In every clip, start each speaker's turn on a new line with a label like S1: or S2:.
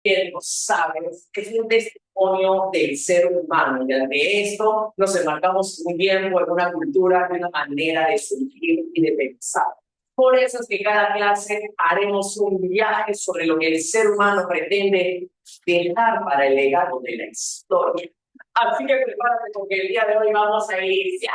S1: que no sabes, que es un testimonio del ser humano. Y ante esto nos enmarcamos un tiempo en una cultura, en una manera de sentir y de pensar. Por eso es que cada clase haremos un viaje sobre lo que el ser humano pretende dejar para el legado de la historia. Así que prepárate porque el día de hoy vamos a iniciar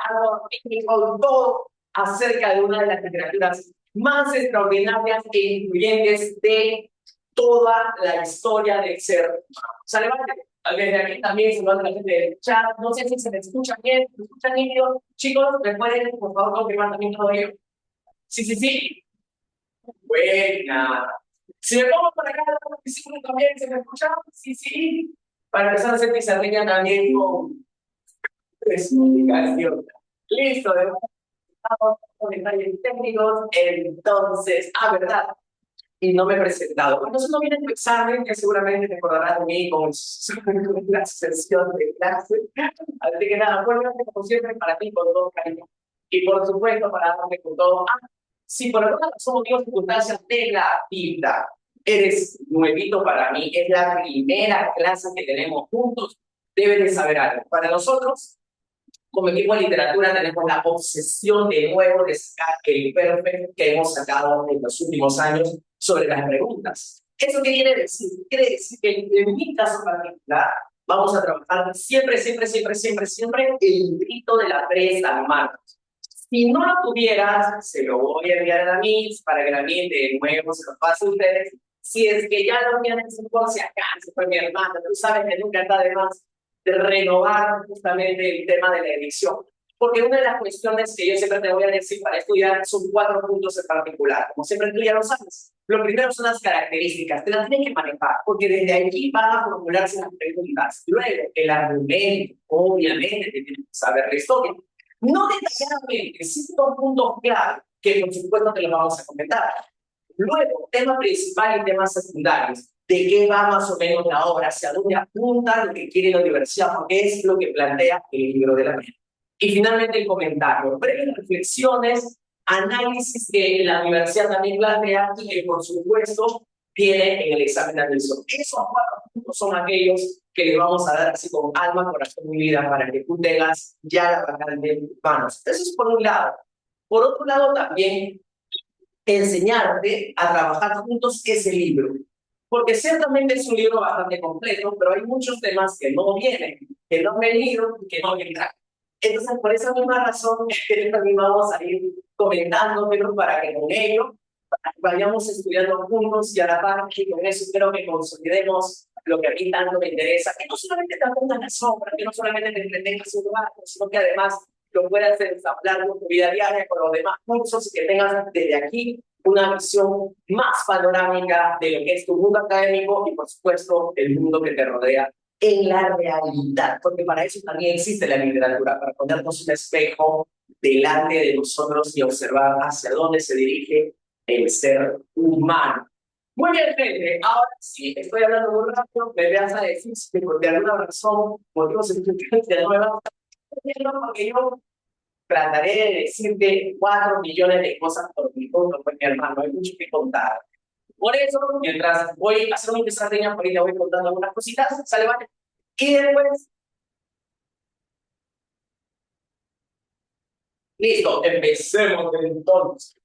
S1: con todo acerca de una de las literaturas más extraordinarias e influyentes de toda la historia del ser humano. O sea, levante, desde aquí también se levanta la gente del chat. No sé si se me escucha bien, ¿me escuchan bien? Chicos, ¿me pueden, por favor, confirmar también todo ello? Sí, sí, sí. Buena. Si me pongo por acá, también se me escucha. Sí, sí. Para empezar a hacer pizarreña también con explicación. Listo, de con detalles técnicos. Entonces, verdad, y no me he presentado. Entonces no viene tu examen, que seguramente te acordarás de mí con la sesión de clase. Así que nada, fuerte como siempre para ti con todo cariño. Y por supuesto para darme con todo. Si por alguna razón o circunstancias de la vida eres nuevito para mí, es la primera clase que tenemos juntos, debes de saber algo. Para nosotros, como equipo de literatura tenemos la obsesión de nuevo de sacar el perfecto que hemos sacado en los últimos años sobre las preguntas. ¿Eso qué quiere decir? Quiere decir que en mi caso particular vamos a trabajar siempre, siempre, siempre, siempre, siempre el grito de la presa en mano. Si no lo tuvieras, se lo voy a enviar a la MIS para que la MIS de nuevo se lo pase a ustedes. Si es que ya lo tienen, por si acaso, fue mi hermana, tú sabes que nunca está de más de renovar justamente el tema de la edición. Porque una de las cuestiones que yo siempre te voy a decir para estudiar son 4 puntos en particular. Como siempre tú ya lo sabes. Lo primero son las características, te las tienes que manejar, porque desde aquí van a formularse las preguntas. Luego, el argumento, obviamente, te tienes que saber la historia. No detalladamente, 5 puntos clave, que por supuesto te los vamos a comentar. Luego, tema principal y temas secundarios. ¿De qué va más o menos la obra? ¿Hacia dónde apunta lo que quiere la universidad? Porque es lo que plantea el libro de la mente. Y finalmente el comentario. Breves reflexiones, análisis que la universidad también plantea y que por supuesto tiene en el examen de admisión. Esos 4 puntos son aquellos que le vamos a dar así con alma, corazón y vida para que tú tengas ya la vacante en tus manos. Eso es por un lado. Por otro lado, también enseñarte a trabajar juntos ese libro. Porque ciertamente es un libro bastante completo, pero hay muchos temas que no vienen, que no han venido y que no vendrán. Entonces, por esa misma razón, que también vamos a ir comentando, pero para que con ello vayamos estudiando juntos y a la par que con eso espero que consolidemos lo que a mí tanto me interesa, que no solamente te apuntan la sombra, que no solamente te entretengas un rato, sino que además lo puedas ensamblar con tu vida diaria, con los demás cursos y que tengas desde aquí una visión más panorámica de lo que es tu mundo académico y por supuesto el mundo que te rodea en la realidad, porque para eso también existe la literatura, para ponernos un espejo delante de nosotros y observar hacia dónde se dirige el ser humano. Muy bien, gente, ahora sí, estoy hablando muy rápido, me veas a decir que por alguna razón, motivos de no me van a estar porque yo trataré de decirte 4 millones de cosas por mi punto, pues mi hermano, hay mucho que contar. Por eso, mientras voy a hacer una estrategia, ahorita voy contando algunas cositas, sale, vale. Y después, listo, empecemos entonces.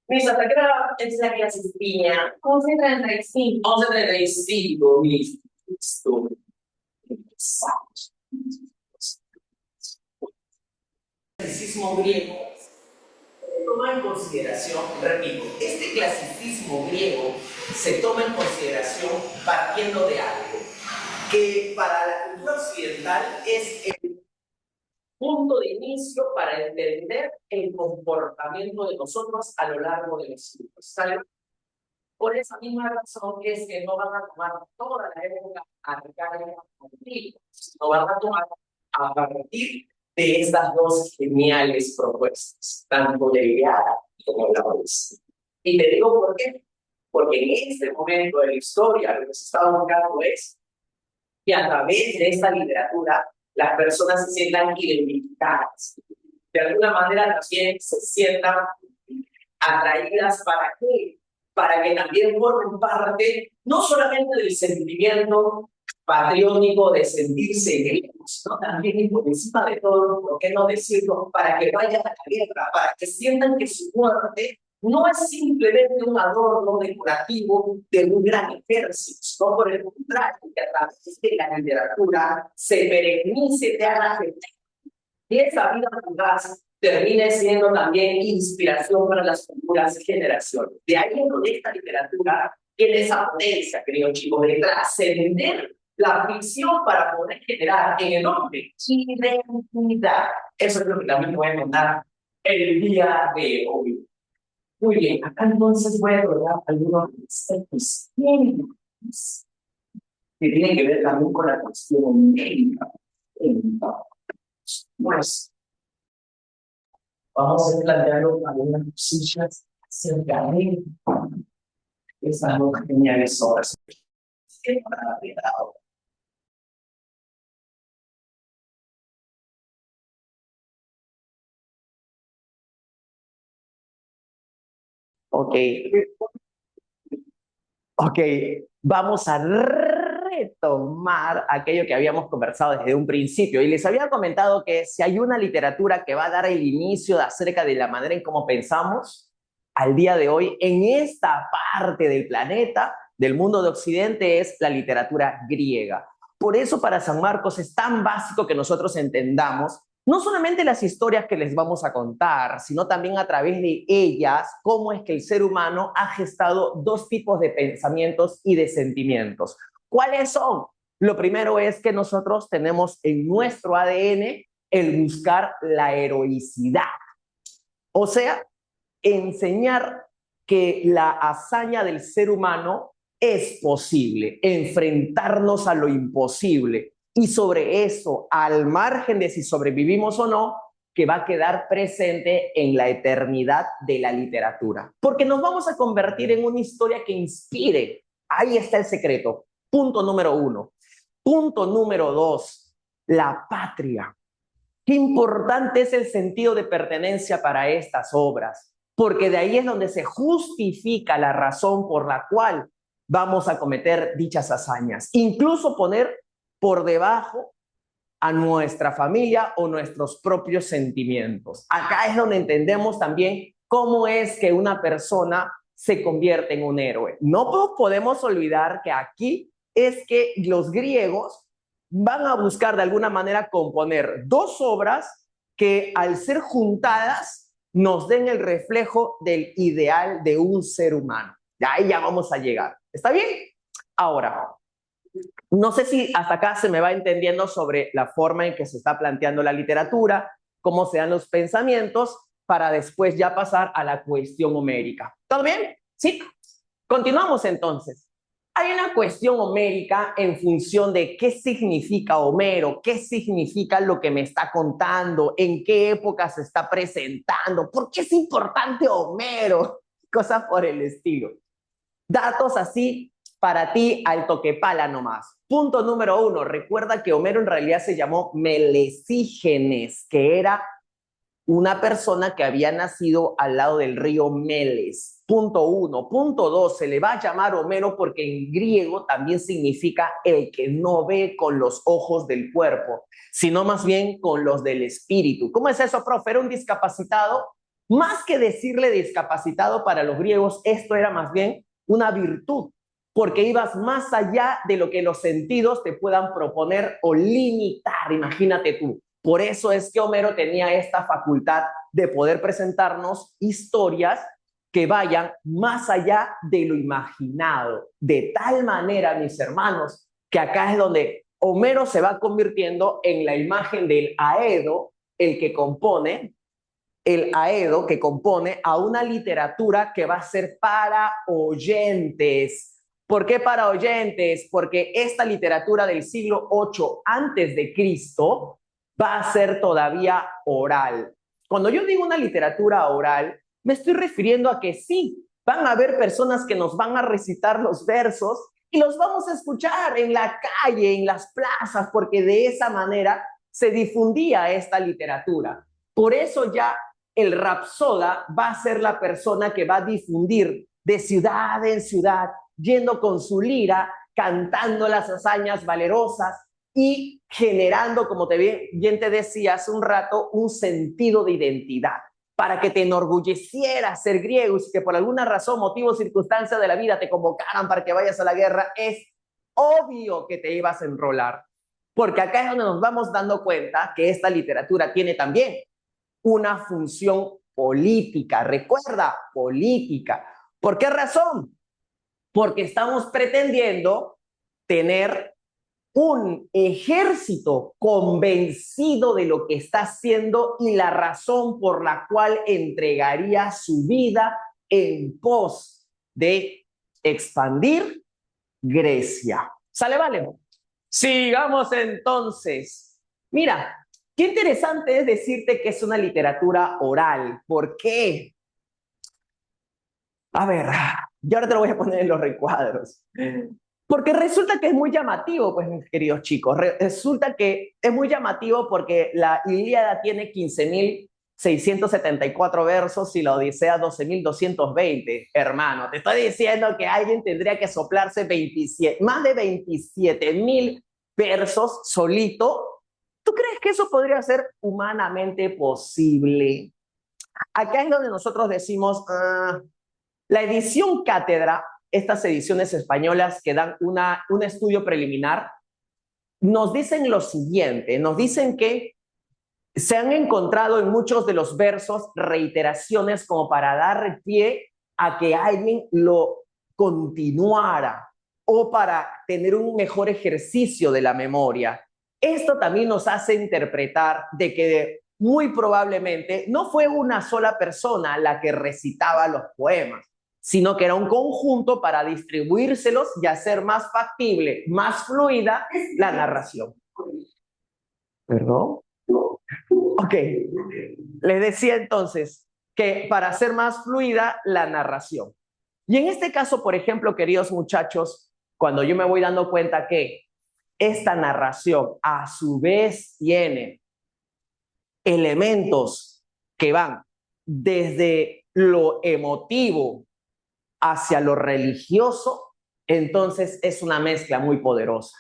S1: Listo, hasta que ahora es la clase piña. 11:35. 11:35, listo. Listo. Empezamos. Clasicismo griego se toma en consideración, repito, este clasicismo griego se toma en consideración partiendo de algo que para la cultura occidental es el punto de inicio para entender el comportamiento de nosotros a lo largo de los siglos. ¿Sale? Por esa misma razón es que no van a tomar toda la época arcaica antigua, sino van a tomar a partir de estas dos geniales propuestas, tanto de Iliada como la Odisea. Y te digo por qué. Porque en este momento de la historia lo que se está buscando es que a través de esta literatura las personas se sientan identificadas. De alguna manera también se sientan atraídas para qué, para que también formen parte no solamente del sentimiento patriótico de sentirse griegos, sino también y por encima de todo, ¿por qué no decirlo? Para que vayan a la guerra, para que sientan que su muerte no es simplemente un adorno decorativo de un gran ejército, no por el contrario, que a través de la literatura se perennice, te haga y esa vida fugaz termine siendo también inspiración para las futuras generaciones. De ahí en donde esta literatura tiene esa potencia, creo, chicos, de trascender la ficción para poder generar en el hombre identidad. Eso es lo que también voy a contar el día de hoy. Muy bien, acá entonces voy a lograr algunos aspectos técnicos que tienen que ver también con la cuestión médica. Pues, vamos a ir planteando algunas cosillas acerca de esas dos geniales obras. ¿Qué para la vida ahora? Ok, ok, vamos a retomar aquello que habíamos conversado desde un principio y les había comentado que si hay una literatura que va a dar el inicio acerca de la manera en cómo pensamos al día de hoy en esta parte del planeta, del mundo de Occidente, es la literatura griega. Por eso para San Marcos es tan básico que nosotros entendamos no solamente las historias que les vamos a contar, sino también a través de ellas, cómo es que el ser humano ha gestado dos tipos de pensamientos y de sentimientos. ¿Cuáles son? Lo primero es que nosotros tenemos en nuestro ADN el buscar la heroicidad. O sea, enseñar que la hazaña del ser humano es posible, enfrentarnos a lo imposible. Y sobre eso, al margen de si sobrevivimos o no, que va a quedar presente en la eternidad de la literatura. Porque nos vamos a convertir en una historia que inspire. Ahí está el secreto. Punto número 1. Punto número 2, la patria. Qué importante es el sentido de pertenencia para estas obras, porque de ahí es donde se justifica la razón por la cual vamos a cometer dichas hazañas. Incluso poner por debajo a nuestra familia o nuestros propios sentimientos. Acá es donde entendemos también cómo es que una persona se convierte en un héroe. No podemos olvidar que aquí es que los griegos van a buscar de alguna manera componer dos obras que al ser juntadas nos den el reflejo del ideal de un ser humano. De ahí ya vamos a llegar. ¿Está bien? Ahora, no sé si hasta acá se me va entendiendo sobre la forma en que se está planteando la literatura, cómo se dan los pensamientos, para después ya pasar a la cuestión homérica. ¿Todo bien? Sí. Continuamos entonces. Hay una cuestión homérica en función de qué significa Homero, qué significa lo que me está contando, en qué época se está presentando, por qué es importante Homero, cosas por el estilo. Datos así para ti al toquepala nomás. Punto número 1, recuerda que Homero en realidad se llamó Melesígenes, que era una persona que había nacido al lado del río Meles. Punto 1. Punto 2, se le va a llamar Homero porque en griego también significa el que no ve con los ojos del cuerpo, sino más bien con los del espíritu. ¿Cómo es eso, profe? ¿Era un discapacitado? Más que decirle discapacitado para los griegos, esto era más bien una virtud, porque ibas más allá de lo que los sentidos te puedan proponer o limitar. Imagínate tú. Por eso es que Homero tenía esta facultad de poder presentarnos historias que vayan más allá de lo imaginado. De tal manera, mis hermanos, que acá es donde Homero se va convirtiendo en la imagen del Aedo, el Aedo que compone a una literatura que va a ser para oyentes. ¿Por qué para oyentes? Porque esta literatura del siglo VIII antes de Cristo va a ser todavía oral. Cuando yo digo una literatura oral, me estoy refiriendo a que sí, van a haber personas que nos van a recitar los versos y los vamos a escuchar en la calle, en las plazas, porque de esa manera se difundía esta literatura. Por eso ya el rapsoda va a ser la persona que va a difundir de ciudad en ciudad, yendo con su lira, cantando las hazañas valerosas y generando, como bien te decía hace un rato, un sentido de identidad, para que te enorgullecieras ser griego y que por alguna razón, motivo o circunstancia de la vida te convocaran para que vayas a la guerra, es obvio que te ibas a enrolar. Porque acá es donde nos vamos dando cuenta que esta literatura tiene también una función política. Recuerda, política. ¿Por qué razón? Porque estamos pretendiendo tener un ejército convencido de lo que está haciendo y la razón por la cual entregaría su vida en pos de expandir Grecia. ¿Sale, vale? Sigamos entonces. Mira, qué interesante es decirte que es una literatura oral. ¿Por qué? A ver, yo ahora te lo voy a poner en los recuadros. Porque resulta que es muy llamativo, pues, mis queridos chicos. Resulta que es muy llamativo porque la Ilíada tiene 15.674 versos y la Odisea 12.220. Hermano, te estoy diciendo que alguien tendría que soplarse más de 27.000 versos solito. ¿Tú crees que eso podría ser humanamente posible? Acá es donde nosotros decimos, la edición cátedra, estas ediciones españolas que dan un estudio preliminar, nos dicen lo siguiente, nos dicen que se han encontrado en muchos de los versos reiteraciones como para dar pie a que alguien lo continuara o para tener un mejor ejercicio de la memoria. Esto también nos hace interpretar de que muy probablemente no fue una sola persona la que recitaba los poemas, sino que era un conjunto para distribuírselos y hacer más factible, más fluida la narración. ¿Perdón? Ok, les decía entonces que para hacer más fluida la narración. Y en este caso, por ejemplo, queridos muchachos, cuando yo me voy dando cuenta que esta narración a su vez tiene elementos que van desde lo emotivo hacia lo religioso, entonces es una mezcla muy poderosa.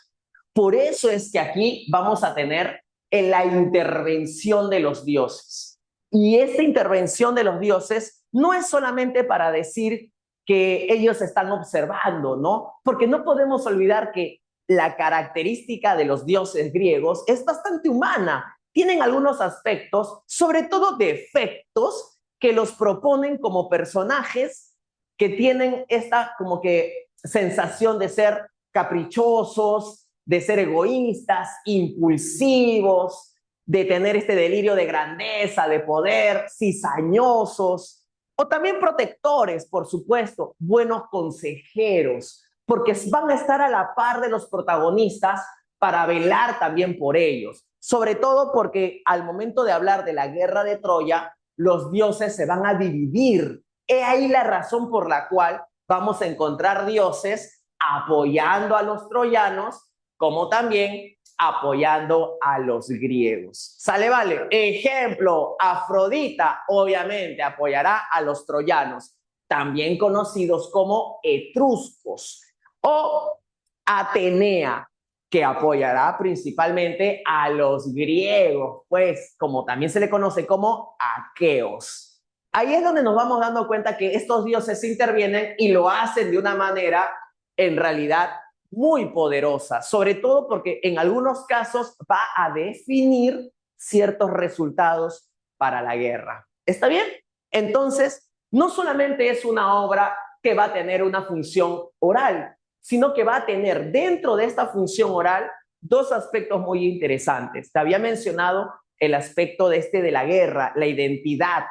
S1: Por eso es que aquí vamos a tener la intervención de los dioses. Y esta intervención de los dioses no es solamente para decir que ellos están observando, ¿no? Porque no podemos olvidar que la característica de los dioses griegos es bastante humana. Tienen algunos aspectos, sobre todo defectos, que los proponen como personajes que tienen esta como que sensación de ser caprichosos, de ser egoístas, impulsivos, de tener este delirio de grandeza, de poder, cizañosos, o también protectores, por supuesto, buenos consejeros, porque van a estar a la par de los protagonistas para velar también por ellos, sobre todo porque al momento de hablar de la guerra de Troya, los dioses se van a dividir. He ahí la razón por la cual vamos a encontrar dioses apoyando a los troyanos, como también apoyando a los griegos. ¿Sale, vale? Ejemplo, Afrodita obviamente apoyará a los troyanos, también conocidos como etruscos, o Atenea, que apoyará principalmente a los griegos, pues como también se le conoce como aqueos. Ahí es donde nos vamos dando cuenta que estos dioses intervienen y lo hacen de una manera en realidad muy poderosa, sobre todo porque en algunos casos va a definir ciertos resultados para la guerra. ¿Está bien? Entonces, no solamente es una obra que va a tener una función oral, sino que va a tener dentro de esta función oral dos aspectos muy interesantes. Te había mencionado el aspecto de la guerra, la identidad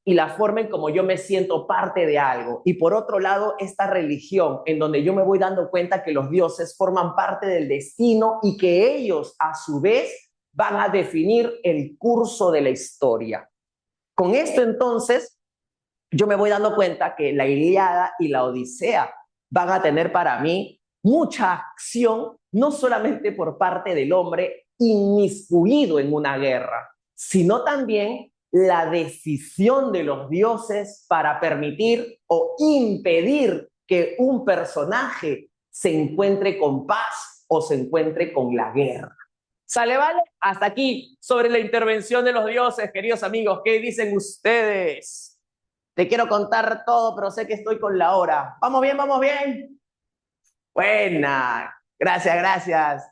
S1: y la forma en cómo yo me siento parte de algo. Y por otro lado, esta religión en donde yo me voy dando cuenta que los dioses forman parte del destino y que ellos a su vez van a definir el curso de la historia. Con esto entonces, yo me voy dando cuenta que la Ilíada y la Odisea van a tener para mí mucha acción, no solamente por parte del hombre inmiscuido en una guerra, sino también
S2: la decisión de los dioses para permitir o impedir que un personaje se encuentre con paz o se encuentre con la guerra. ¿Sale, vale? Hasta aquí sobre la intervención de los dioses, queridos amigos. ¿Qué dicen ustedes? Te quiero contar todo, pero sé que estoy con la hora. ¿Vamos bien? ¿Vamos bien? Buena. Gracias, gracias.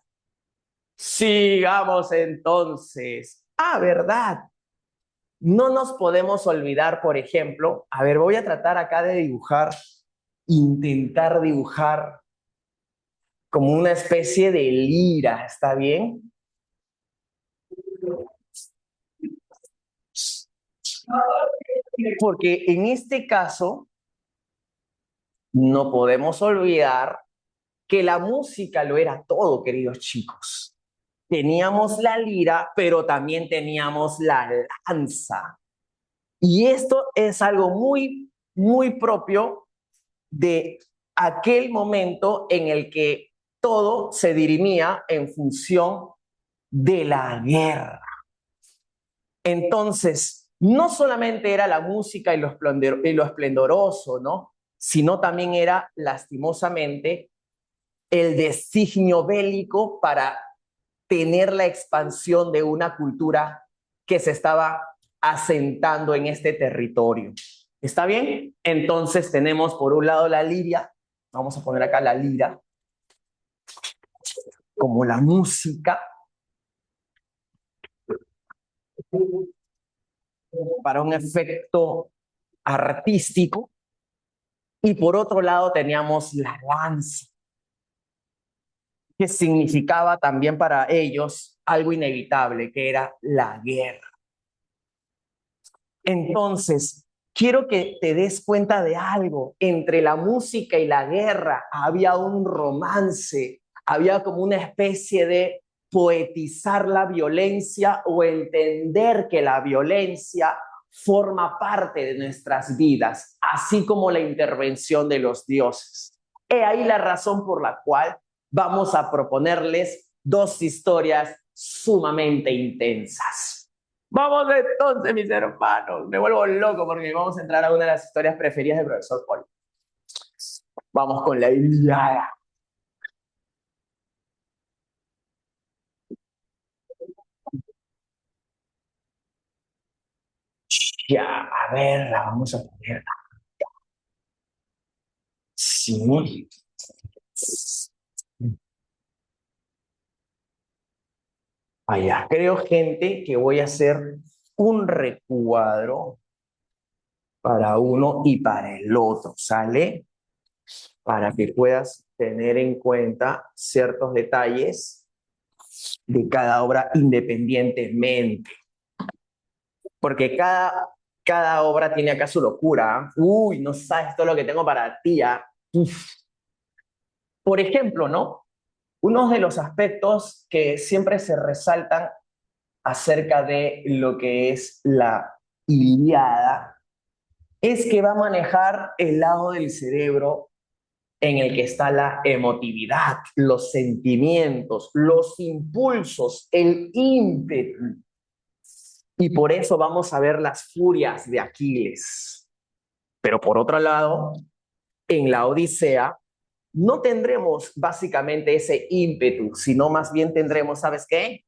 S2: Sigamos entonces. Ah, ¿verdad? No nos podemos olvidar, por ejemplo, a ver, voy a tratar acá de dibujar, intentar dibujar como una especie de lira, ¿está bien? Porque en este caso no podemos olvidar que la música lo era todo, queridos chicos. Teníamos la lira, pero también teníamos la lanza. Y esto es algo muy propio de aquel momento en el que todo se dirimía en función de la guerra. Entonces, no solamente era la música y lo esplendoroso, ¿no? Sino también era, lastimosamente, el designio bélico para tener la expansión de una cultura que se estaba asentando en este territorio. ¿Está bien? Entonces tenemos por un lado la liria, vamos a poner acá la lira, como la música, para un efecto artístico, y por otro lado teníamos la lanza, que significaba también para ellos algo inevitable, que era la guerra. Entonces, quiero que te des cuenta de algo. Entre la música y la guerra había un romance, había como una especie de poetizar la violencia o entender que la violencia forma parte de nuestras vidas, así como la intervención de los dioses. He ahí la razón por la cual vamos a proponerles dos historias sumamente intensas. Vamos entonces, mis hermanos. Me vuelvo loco porque vamos a entrar a una de las historias preferidas del profesor Paul. Vamos con la Ilíada. Ya, a ver, la vamos a poner. Sí. Allá, creo, gente, que voy a hacer un recuadro para uno y para el otro, ¿sale? Para que puedas tener en cuenta ciertos detalles de cada obra independientemente. Porque cada obra tiene acá su locura. Uy, no sabes todo lo que tengo para ti. Uf. Por ejemplo, ¿no? Uno de los aspectos que siempre se resaltan acerca de lo que es la Ilíada es que va a manejar el lado del cerebro en el que está la emotividad, los sentimientos, los impulsos, el ímpetu. Y por eso vamos a ver las furias de Aquiles. Pero por otro lado, en la Odisea no tendremos básicamente ese ímpetu, sino más bien tendremos, ¿sabes qué?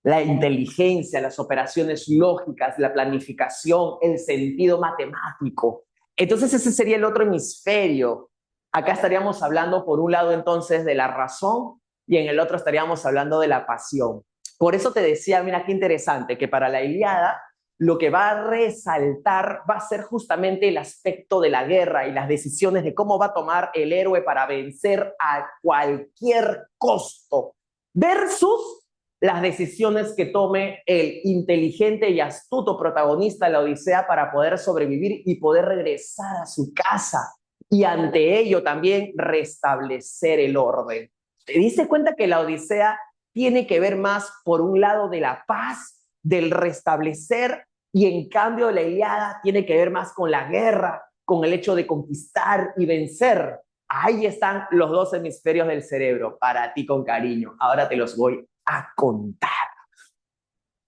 S2: La inteligencia, las operaciones lógicas, la planificación, el sentido matemático. Entonces ese sería el otro hemisferio. Acá estaríamos hablando por un lado entonces de la razón y en el otro estaríamos hablando de la pasión. Por eso te decía, mira qué interesante, que para la Ilíada lo que va a resaltar va a ser justamente el aspecto de la guerra y las decisiones de cómo va a tomar el héroe para vencer a cualquier costo versus las decisiones que tome el inteligente y astuto protagonista de la Odisea para poder sobrevivir y poder regresar a su casa y ante ello también restablecer el orden. ¿Te diste cuenta que la Odisea tiene que ver más por un lado de la paz, del restablecer, y en cambio la Ilíada tiene que ver más con la guerra, con el hecho de conquistar y vencer? Ahí están los dos hemisferios del cerebro, para ti con cariño. Ahora te los voy a contar.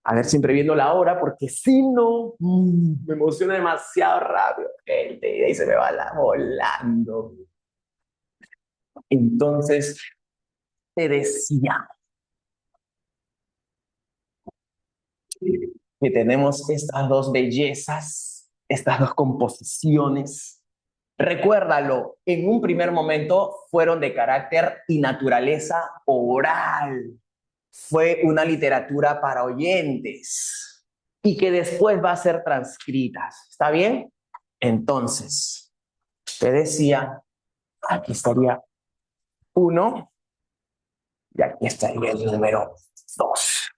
S2: A ver, siempre viendo la hora, porque si no, me emociona demasiado rápido, gente, y ahí se me va la volando. Entonces, te decía que tenemos estas dos bellezas, estas dos composiciones. Recuérdalo, en un primer momento fueron de carácter y naturaleza oral. Fue una literatura para oyentes y que después va a ser transcrita. ¿Está bien? Entonces, te decía, aquí estaría uno y aquí estaría el número dos.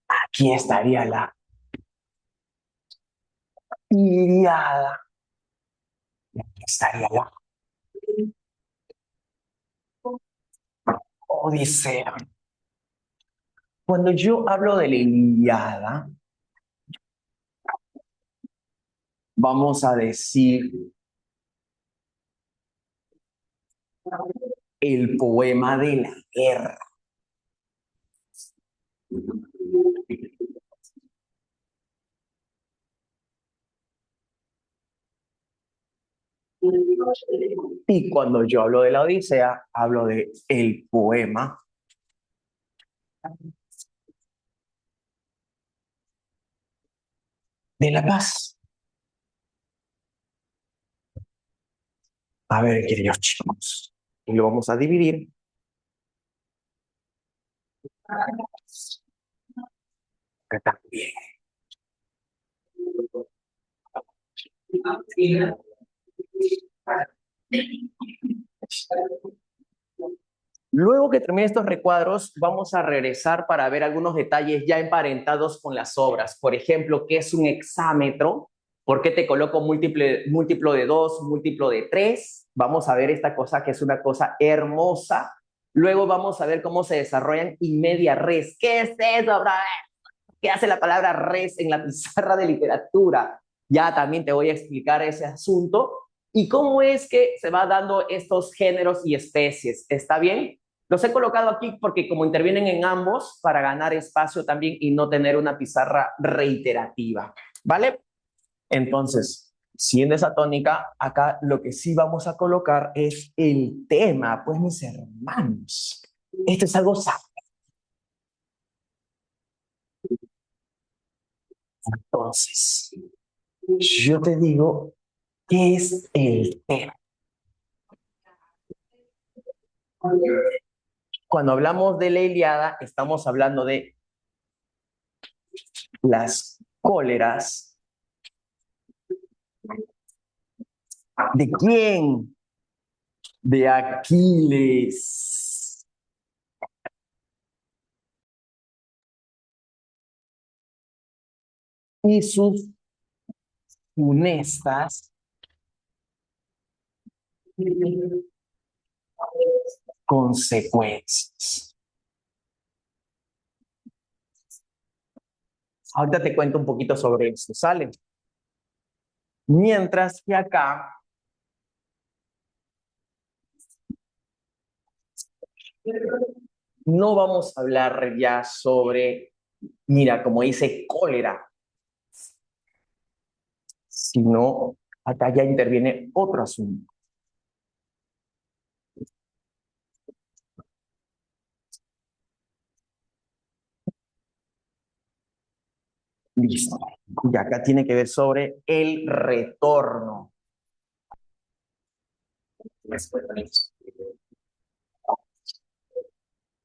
S2: Aquí estaría la Iliada y aquí estaría la Odisea. Cuando yo hablo de la Iliada, vamos a decir el poema de la guerra. Y cuando yo hablo de la Odisea, hablo de el poema de la paz. A ver, queridos chicos, y lo vamos a dividir. Que también. Luego que termine estos recuadros, vamos a regresar para ver algunos detalles ya emparentados con las obras. Por ejemplo, ¿qué es un hexámetro? ¿Por qué te coloco múltiplo de 2, múltiplo de 3? Vamos a ver esta cosa que es una cosa hermosa. Luego vamos a ver cómo se desarrollan y media res. ¿Qué es eso, brother? ¿Qué hace la palabra res en la pizarra de literatura? Ya también te voy a explicar ese asunto y cómo es que se va dando estos géneros y especies. ¿Está bien? Los he colocado aquí porque como intervienen en ambos, para ganar espacio también y no tener una pizarra reiterativa. ¿Vale? Entonces, siendo esa tónica, acá lo que sí vamos a colocar es el tema, pues mis hermanos. Esto es algo sabio. Entonces, yo te digo, ¿qué es el tema? Cuando hablamos de la Ilíada, estamos hablando de las cóleras. ¿De quién? De Aquiles. Y sus funestas consecuencias. Ahorita te cuento un poquito sobre eso, ¿sale? Mientras que acá no vamos a hablar ya sobre, mira, como dice cólera, sino acá ya interviene otro asunto. Listo. Y acá tiene que ver sobre el retorno.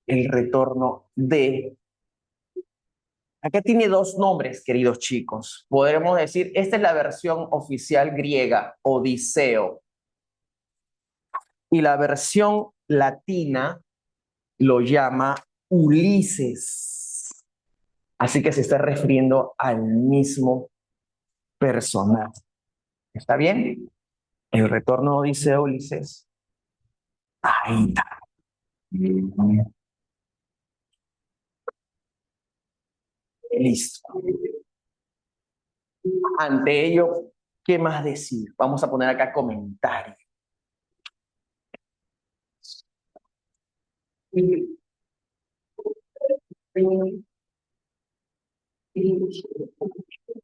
S2: El retorno de... Acá tiene dos nombres, queridos chicos. Podremos decir, esta es la versión oficial griega, Odiseo. Y la versión latina lo llama Ulises. Así que se está refiriendo al mismo personaje. ¿Está bien? El retorno de Odiseo, Ulises. Ahí está. Listo. Ante ello, ¿qué más decir? Vamos a poner acá comentarios.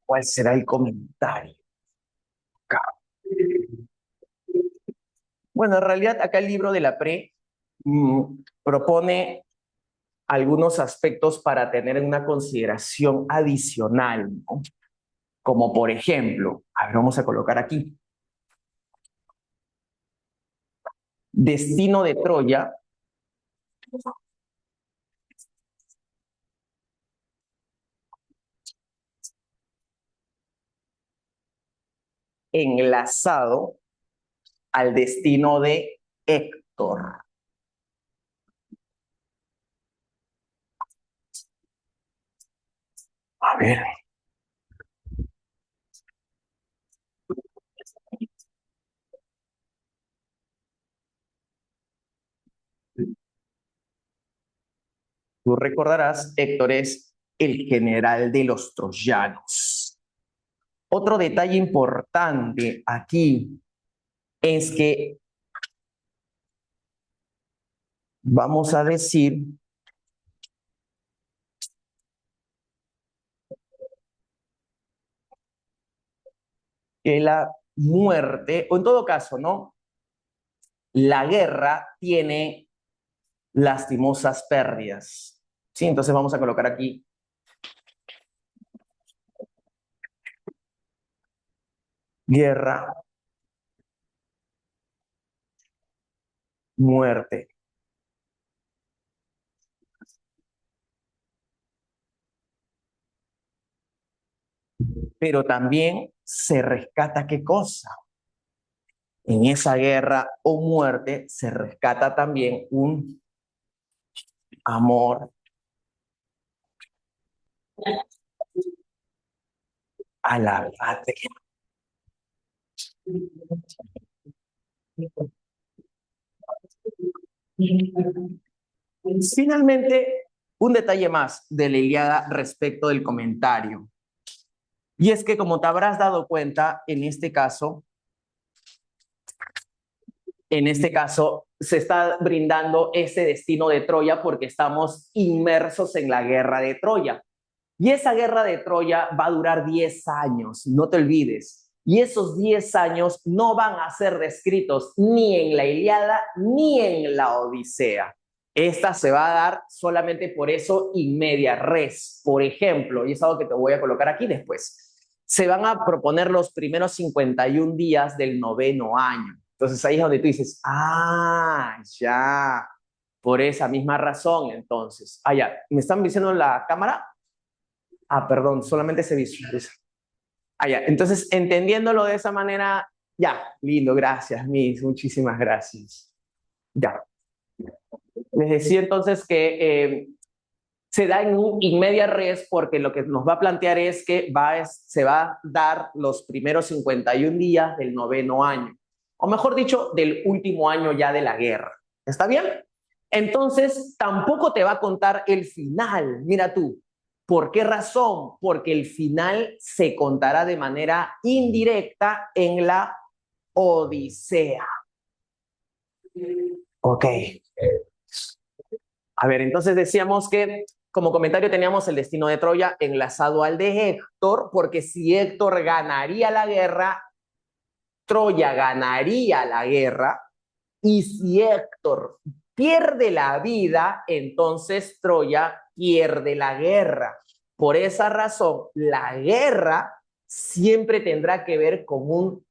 S2: ¿Cuál será el comentario? Acá. Bueno, en realidad acá el libro de la PRE propone algunos aspectos para tener una consideración adicional, ¿no? Como por ejemplo, a ver, vamos a colocar aquí, destino de Troya enlazado al destino de Héctor. A ver. Tú recordarás, Héctor es el general de los troyanos. Otro detalle importante aquí es que vamos a decir que la muerte, o en todo caso, ¿no? La guerra tiene lastimosas pérdidas. ¿Sí? Entonces vamos a colocar aquí guerra, muerte. Pero también se rescata ¿qué cosa? En esa guerra o muerte se rescata también un amor a la patria. Finalmente, un detalle más de la Ilíada respecto del comentario. Y es que como te habrás dado cuenta, en este caso, se está brindando ese destino de Troya porque estamos inmersos en la guerra de Troya. Y esa guerra de Troya va a durar 10 años, no te olvides. Y esos 10 años no van a ser descritos ni en la Ilíada ni en la Odisea. Esta se va a dar solamente por eso in media res. Por ejemplo, y es algo que te voy a colocar aquí después, se van a proponer los primeros 51 días del noveno año. Entonces ahí es donde tú dices, ya, por esa misma razón, entonces. Ya, ¿me están diciendo en la cámara? Perdón, solamente se visualiza. Ya, entonces entendiéndolo de esa manera, ya, lindo, gracias, Miss, muchísimas gracias. Ya. Les decía entonces que se da en un in media res porque lo que nos va a plantear es que se va a dar los primeros 51 días del noveno año, o mejor dicho, del último año ya de la guerra. ¿Está bien? Entonces, tampoco te va a contar el final. Mira tú, ¿por qué razón? Porque el final se contará de manera indirecta en la Odisea. Ok. A ver, entonces decíamos que como comentario teníamos el destino de Troya enlazado al de Héctor, porque si Héctor ganaría la guerra, Troya ganaría la guerra, y si Héctor pierde la vida, entonces Troya pierde la guerra. Por esa razón, la guerra siempre tendrá que ver con un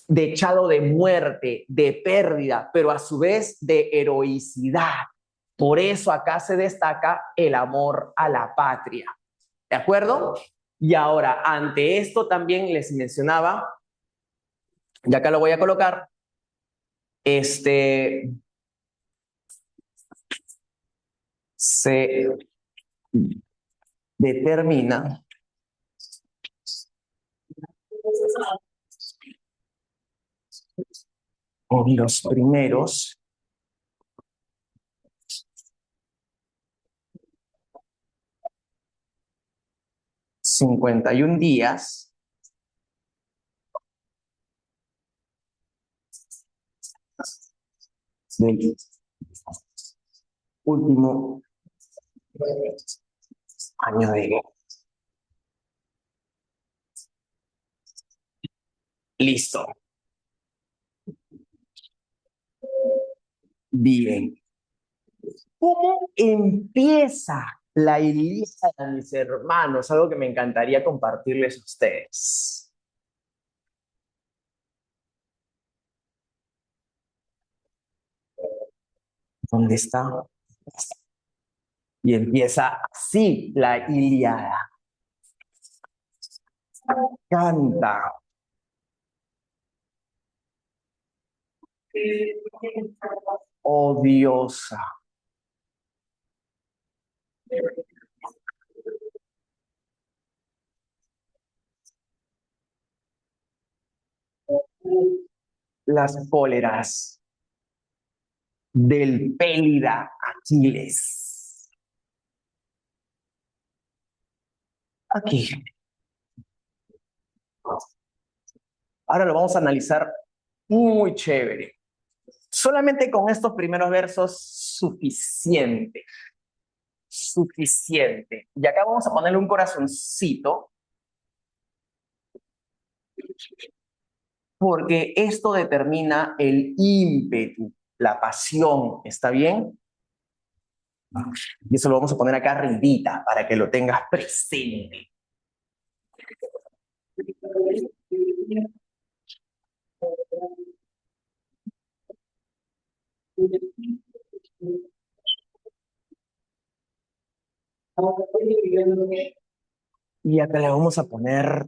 S2: dechado de muerte, de pérdida, pero a su vez de heroicidad. Por eso acá se destaca el amor a la patria. ¿De acuerdo? Y ahora, ante esto también les mencionaba, ya acá lo voy a colocar, se determina en los primeros 51 días del último año de guerra. Listo. Bien. ¿Cómo empieza la Ilíada, mis hermanos? Algo que me encantaría compartirles a ustedes. ¿Dónde está? Y empieza así la Ilíada. Canta. Odiosa. Las cóleras del Pélida Aquiles. Aquí. Ahora lo vamos a analizar muy chévere. Solamente con estos primeros versos, suficiente. Suficiente. Y acá vamos a ponerle un corazoncito, porque esto determina el ímpetu, la pasión. ¿Está bien? Y eso lo vamos a poner acá arribita para que lo tengas presente. Y acá le vamos a poner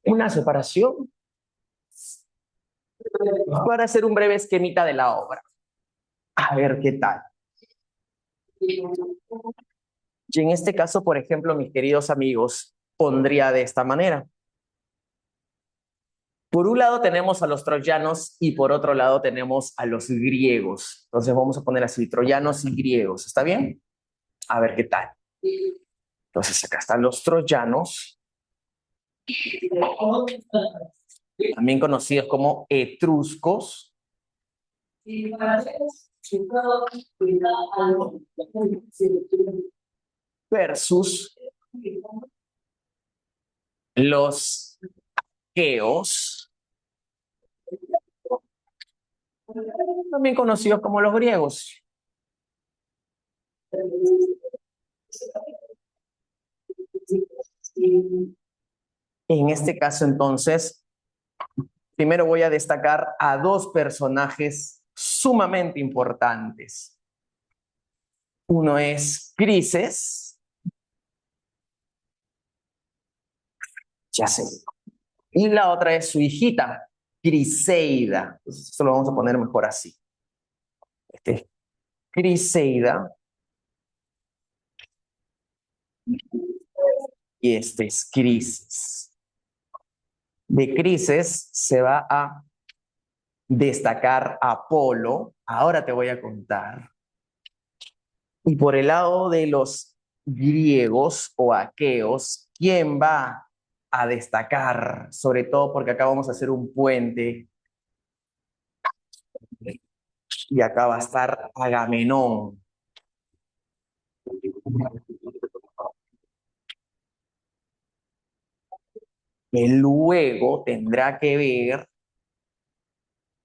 S2: una separación para hacer un breve esquemita de la obra. A ver qué tal. Y en este caso, por ejemplo, mis queridos amigos, pondría de esta manera. Por un lado tenemos a los troyanos y por otro lado tenemos a los griegos. Entonces vamos a poner así, troyanos y griegos. ¿Está bien? A ver qué tal. Entonces acá están los troyanos, también conocidos como etruscos, versus los aqueos, también conocidos como los griegos. En este caso, entonces, primero voy a destacar a dos personajes sumamente importantes. Uno es Crises, ya sé, y la otra es su hijita, Criseida. Entonces, esto lo vamos a poner mejor así. Este es Criseida y este es Crises. De Crises se va a destacar Apolo, ahora te voy a contar. Y por el lado de los griegos o aqueos, ¿quién va a destacar? Sobre todo porque acá vamos a hacer un puente y acá va a estar Agamenón. Que luego tendrá que ver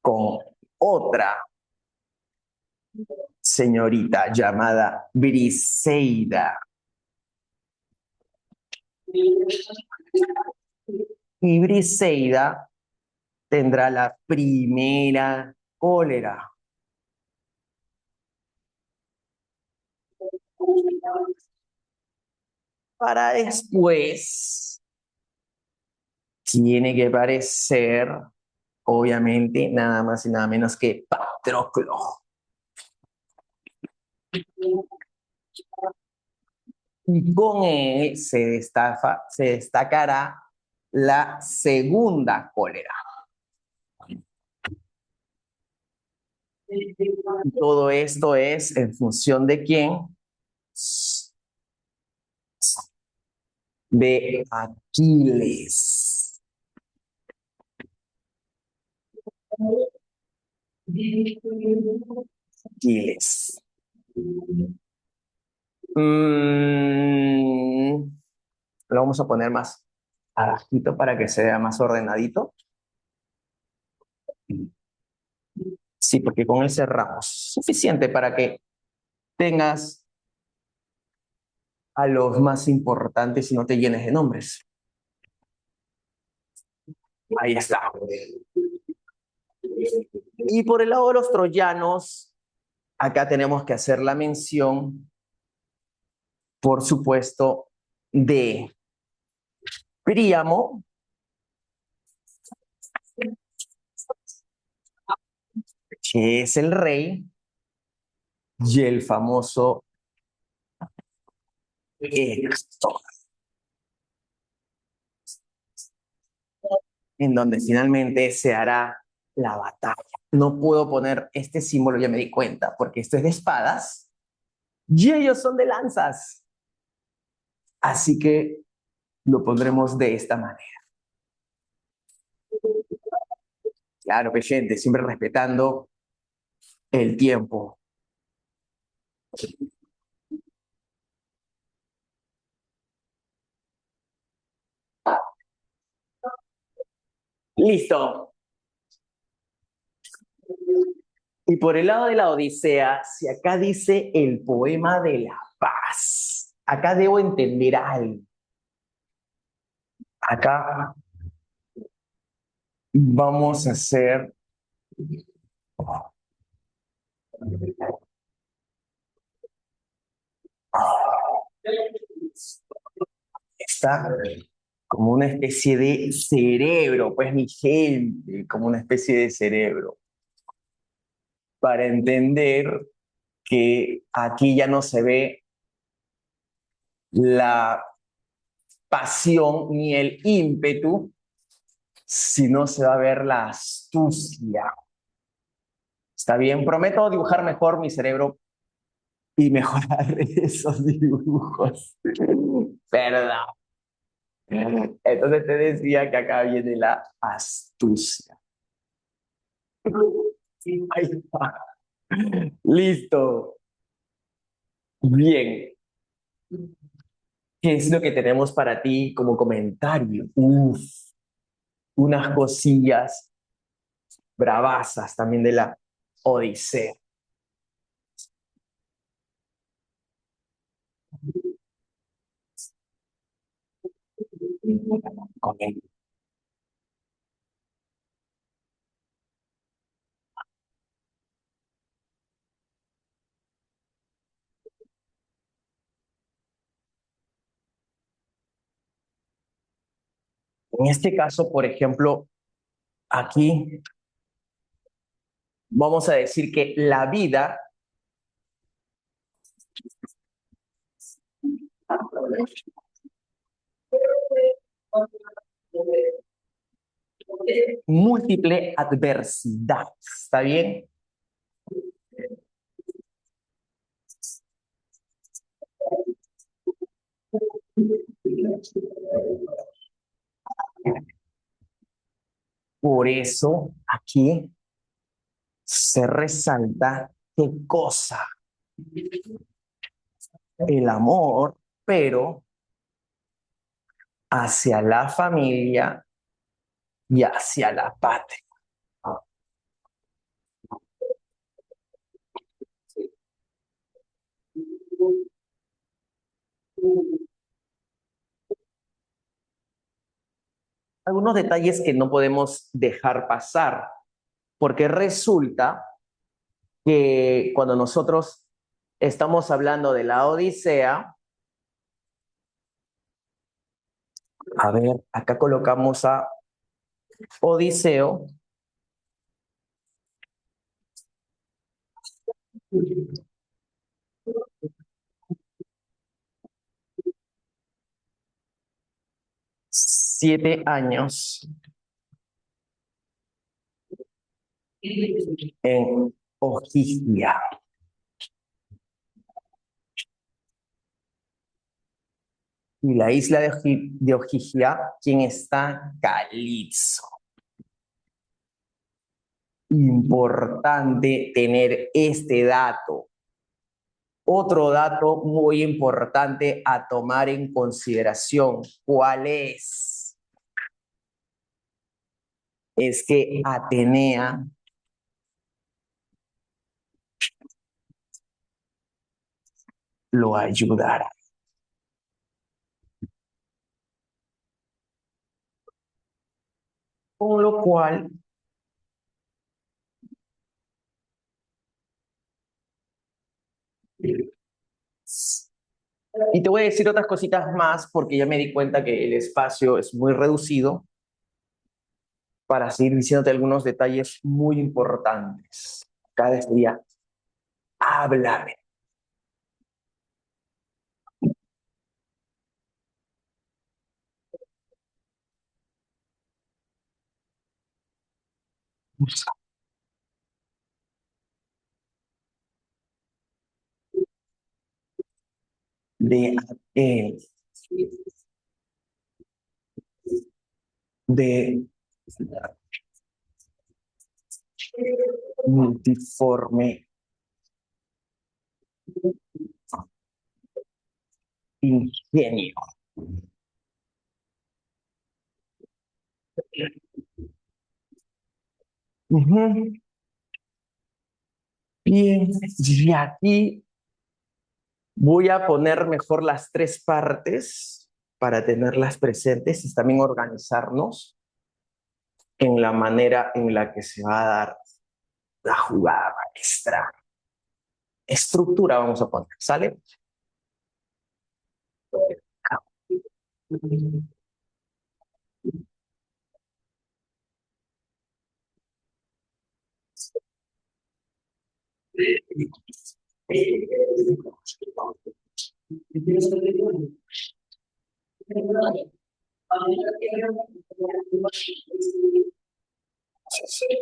S2: con otra señorita llamada Briseida. Y Briseida tendrá la primera cólera. Para después tiene que aparecer, obviamente, nada más y nada menos que Patroclo. Y con él se destacará la segunda cólera. Y todo esto es en función de quién? De Aquiles. Aquiles. Lo vamos a poner más abajito para que sea más ordenadito. Sí, porque con él cerramos. Suficiente para que tengas a los más importantes y no te llenes de nombres. Ahí está. Y por el lado de los troyanos, acá tenemos que hacer la mención, por supuesto, de Príamo, que es el rey, y el famoso Héctor, en donde finalmente se hará la batalla. No puedo poner este símbolo, ya me di cuenta, porque esto es de espadas y ellos son de lanzas. Así que lo pondremos de esta manera. Claro, pues, gente, siempre respetando el tiempo. Listo. Y por el lado de la Odisea, si acá dice el poema de la paz, acá debo entender algo. Acá vamos a hacer... Está como una especie de cerebro, pues mi gente, como una especie de cerebro, para entender que aquí ya no se ve la pasión ni el ímpetu, sino se va a ver la astucia. ¿Está bien? Prometo dibujar mejor mi cerebro y mejorar esos dibujos. Perdón. Entonces te decía que acá viene la astucia. Ahí está. Listo. Bien. ¿Qué es lo que tenemos para ti como comentario? Uf, unas cosillas bravasas también de la Odisea. En este caso, por ejemplo, aquí vamos a decir que la vida múltiple adversidad. ¿Está bien? Por eso aquí se resalta qué cosa, el amor, pero hacia la familia y hacia la patria. Algunos detalles que no podemos dejar pasar, porque resulta que cuando nosotros estamos hablando de la Odisea, a ver, acá colocamos a Odiseo, 7 años en Ojigia. Y la isla de Ojigia, ¿quién está? Calipso. Importante tener este dato. Otro dato muy importante a tomar en consideración, ¿cuál es? es que Atenea lo ayudara. Con lo cual, y te voy a decir otras cositas más porque ya me di cuenta que el espacio es muy reducido para seguir diciéndote algunos detalles muy importantes. Cada día, háblame. De aquel, de multiforme ingenio. Ujú. Bien, y aquí voy a poner mejor las tres partes para tenerlas presentes y también organizarnos en la manera en la que se va a dar la jugada maestra. Estructura vamos a poner, ¿sale?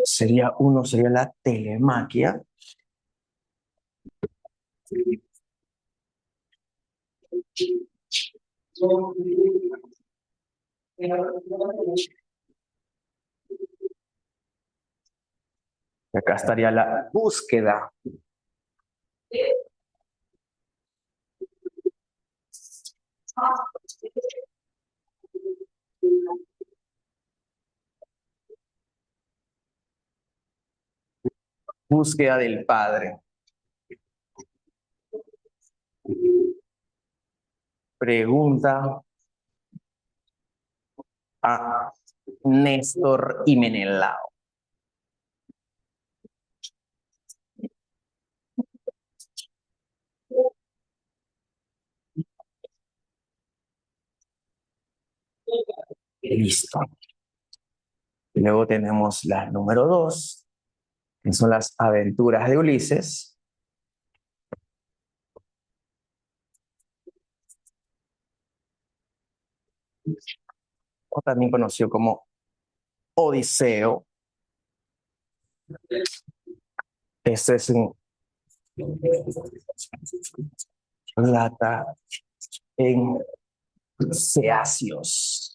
S2: Sería uno, sería la telemaquia. Acá estaría la búsqueda. Búsqueda del padre. Pregunta a Néstor y Menelao. Listo. Y luego tenemos la número 2, que son las aventuras de Ulises. O también conocido como Odiseo. Este es un plata en ceáceos.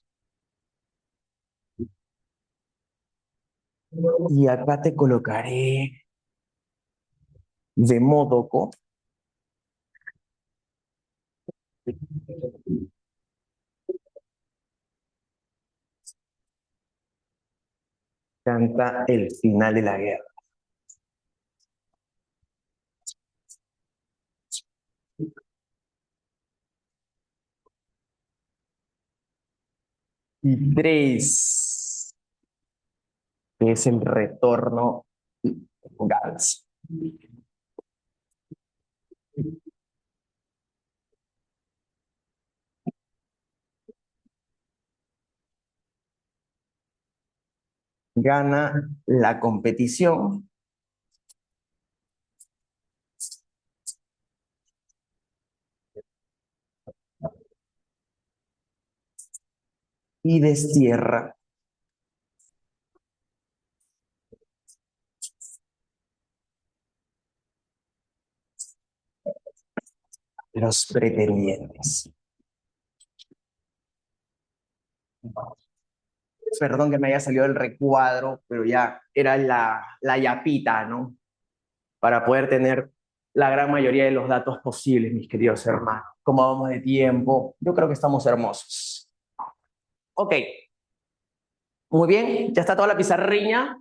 S2: Y acá te colocaré Demódoco. Canta el final de la guerra. Y 3, que es el retorno Gans. Gana la competición y destierra los pretendientes. Perdón que me haya salido el recuadro, pero ya era la yapita, ¿no? Para poder tener la gran mayoría de los datos posibles, mis queridos hermanos. ¿Cómo vamos de tiempo? Yo creo que estamos hermosos. Ok, Muy bien, ya está toda la pizarriña.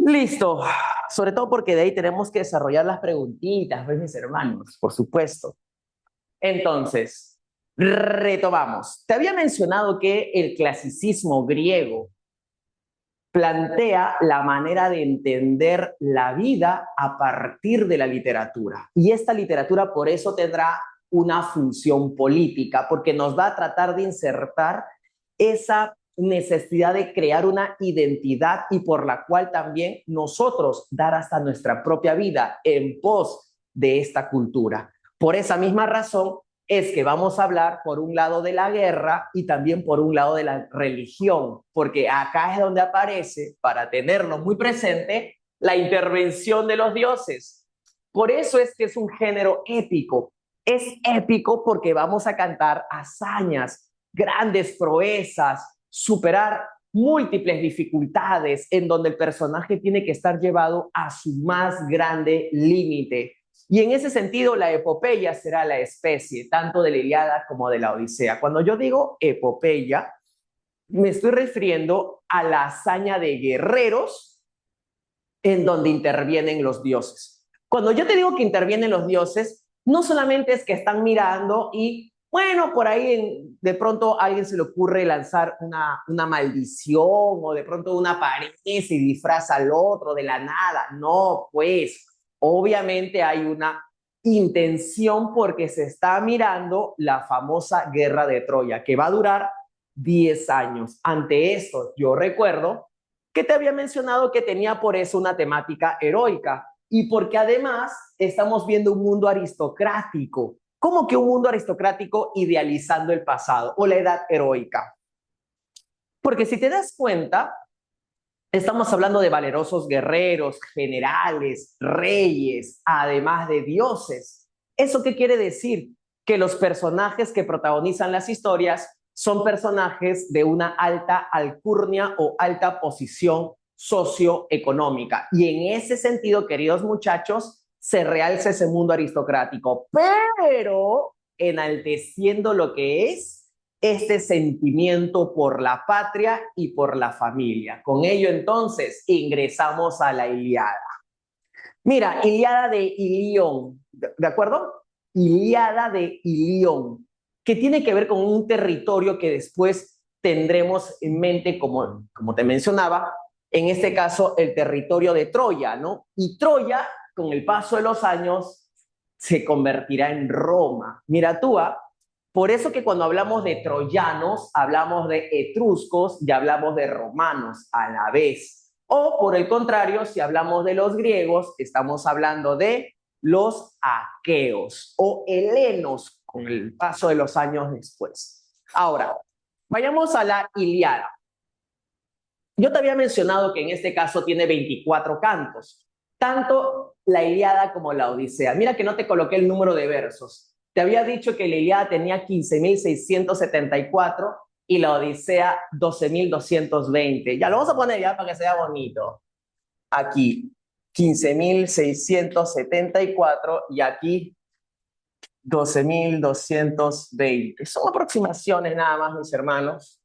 S2: Listo. Sobre todo porque de ahí tenemos que desarrollar las preguntitas, ¿ves, mis hermanos? Por supuesto. Entonces, retomamos. Te había mencionado que el clasicismo griego plantea la manera de entender la vida a partir de la literatura. Y esta literatura por eso tendrá una función política, porque nos va a tratar de insertar esa necesidad de crear una identidad y por la cual también nosotros dar hasta nuestra propia vida en pos de esta cultura. Por esa misma razón es que vamos a hablar por un lado de la guerra y también por un lado de la religión, porque acá es donde aparece, para tenerlo muy presente, la intervención de los dioses. Por eso es que es un género épico. Es épico porque vamos a cantar hazañas, grandes proezas, superar múltiples dificultades en donde el personaje tiene que estar llevado a su más grande límite. Y en ese sentido, la epopeya será la especie, tanto de la Ilíada como de la Odisea. Cuando yo digo epopeya, me estoy refiriendo a la hazaña de guerreros en donde intervienen los dioses. Cuando yo te digo que intervienen los dioses, no solamente es que están mirando y, bueno, por ahí de pronto a alguien se le ocurre lanzar una maldición o de pronto una aparece y disfraza al otro de la nada. No, pues, obviamente hay una intención porque se está mirando la famosa guerra de Troya, que va a durar 10 años. Ante esto, yo recuerdo que te había mencionado que tenía por eso una temática heroica y porque además estamos viendo un mundo aristocrático. ¿Cómo que un mundo aristocrático idealizando el pasado o la edad heroica? Porque si te das cuenta, estamos hablando de valerosos guerreros, generales, reyes, además de dioses. ¿Eso qué quiere decir? Que los personajes que protagonizan las historias son personajes de una alta alcurnia o alta posición socioeconómica. Y en ese sentido, queridos muchachos, se realza ese mundo aristocrático, pero enalteciendo lo que es este sentimiento por la patria y por la familia. Con ello, entonces, ingresamos a la Ilíada. Mira, Ilíada de Ilión, ¿de acuerdo? Ilíada de Ilión, que tiene que ver con un territorio que después tendremos en mente, como te mencionaba, en este caso el territorio de Troya, ¿no? Y Troya, con el paso de los años, se convertirá en Roma. Mira tú, por eso que cuando hablamos de troyanos, hablamos de etruscos y hablamos de romanos a la vez. O por el contrario, si hablamos de los griegos, estamos hablando de los aqueos o helenos con el paso de los años después. Ahora, vayamos a la Ilíada. Yo te había mencionado que en este caso tiene 24 cantos, tanto la Ilíada como la Odisea. Mira que no te coloqué el número de versos. Te había dicho que la Ilíada tenía 15.674 y la Odisea 12.220. Ya lo vamos a poner ya para que sea bonito. Aquí 15.674 y aquí 12.220. Son aproximaciones nada más, mis hermanos,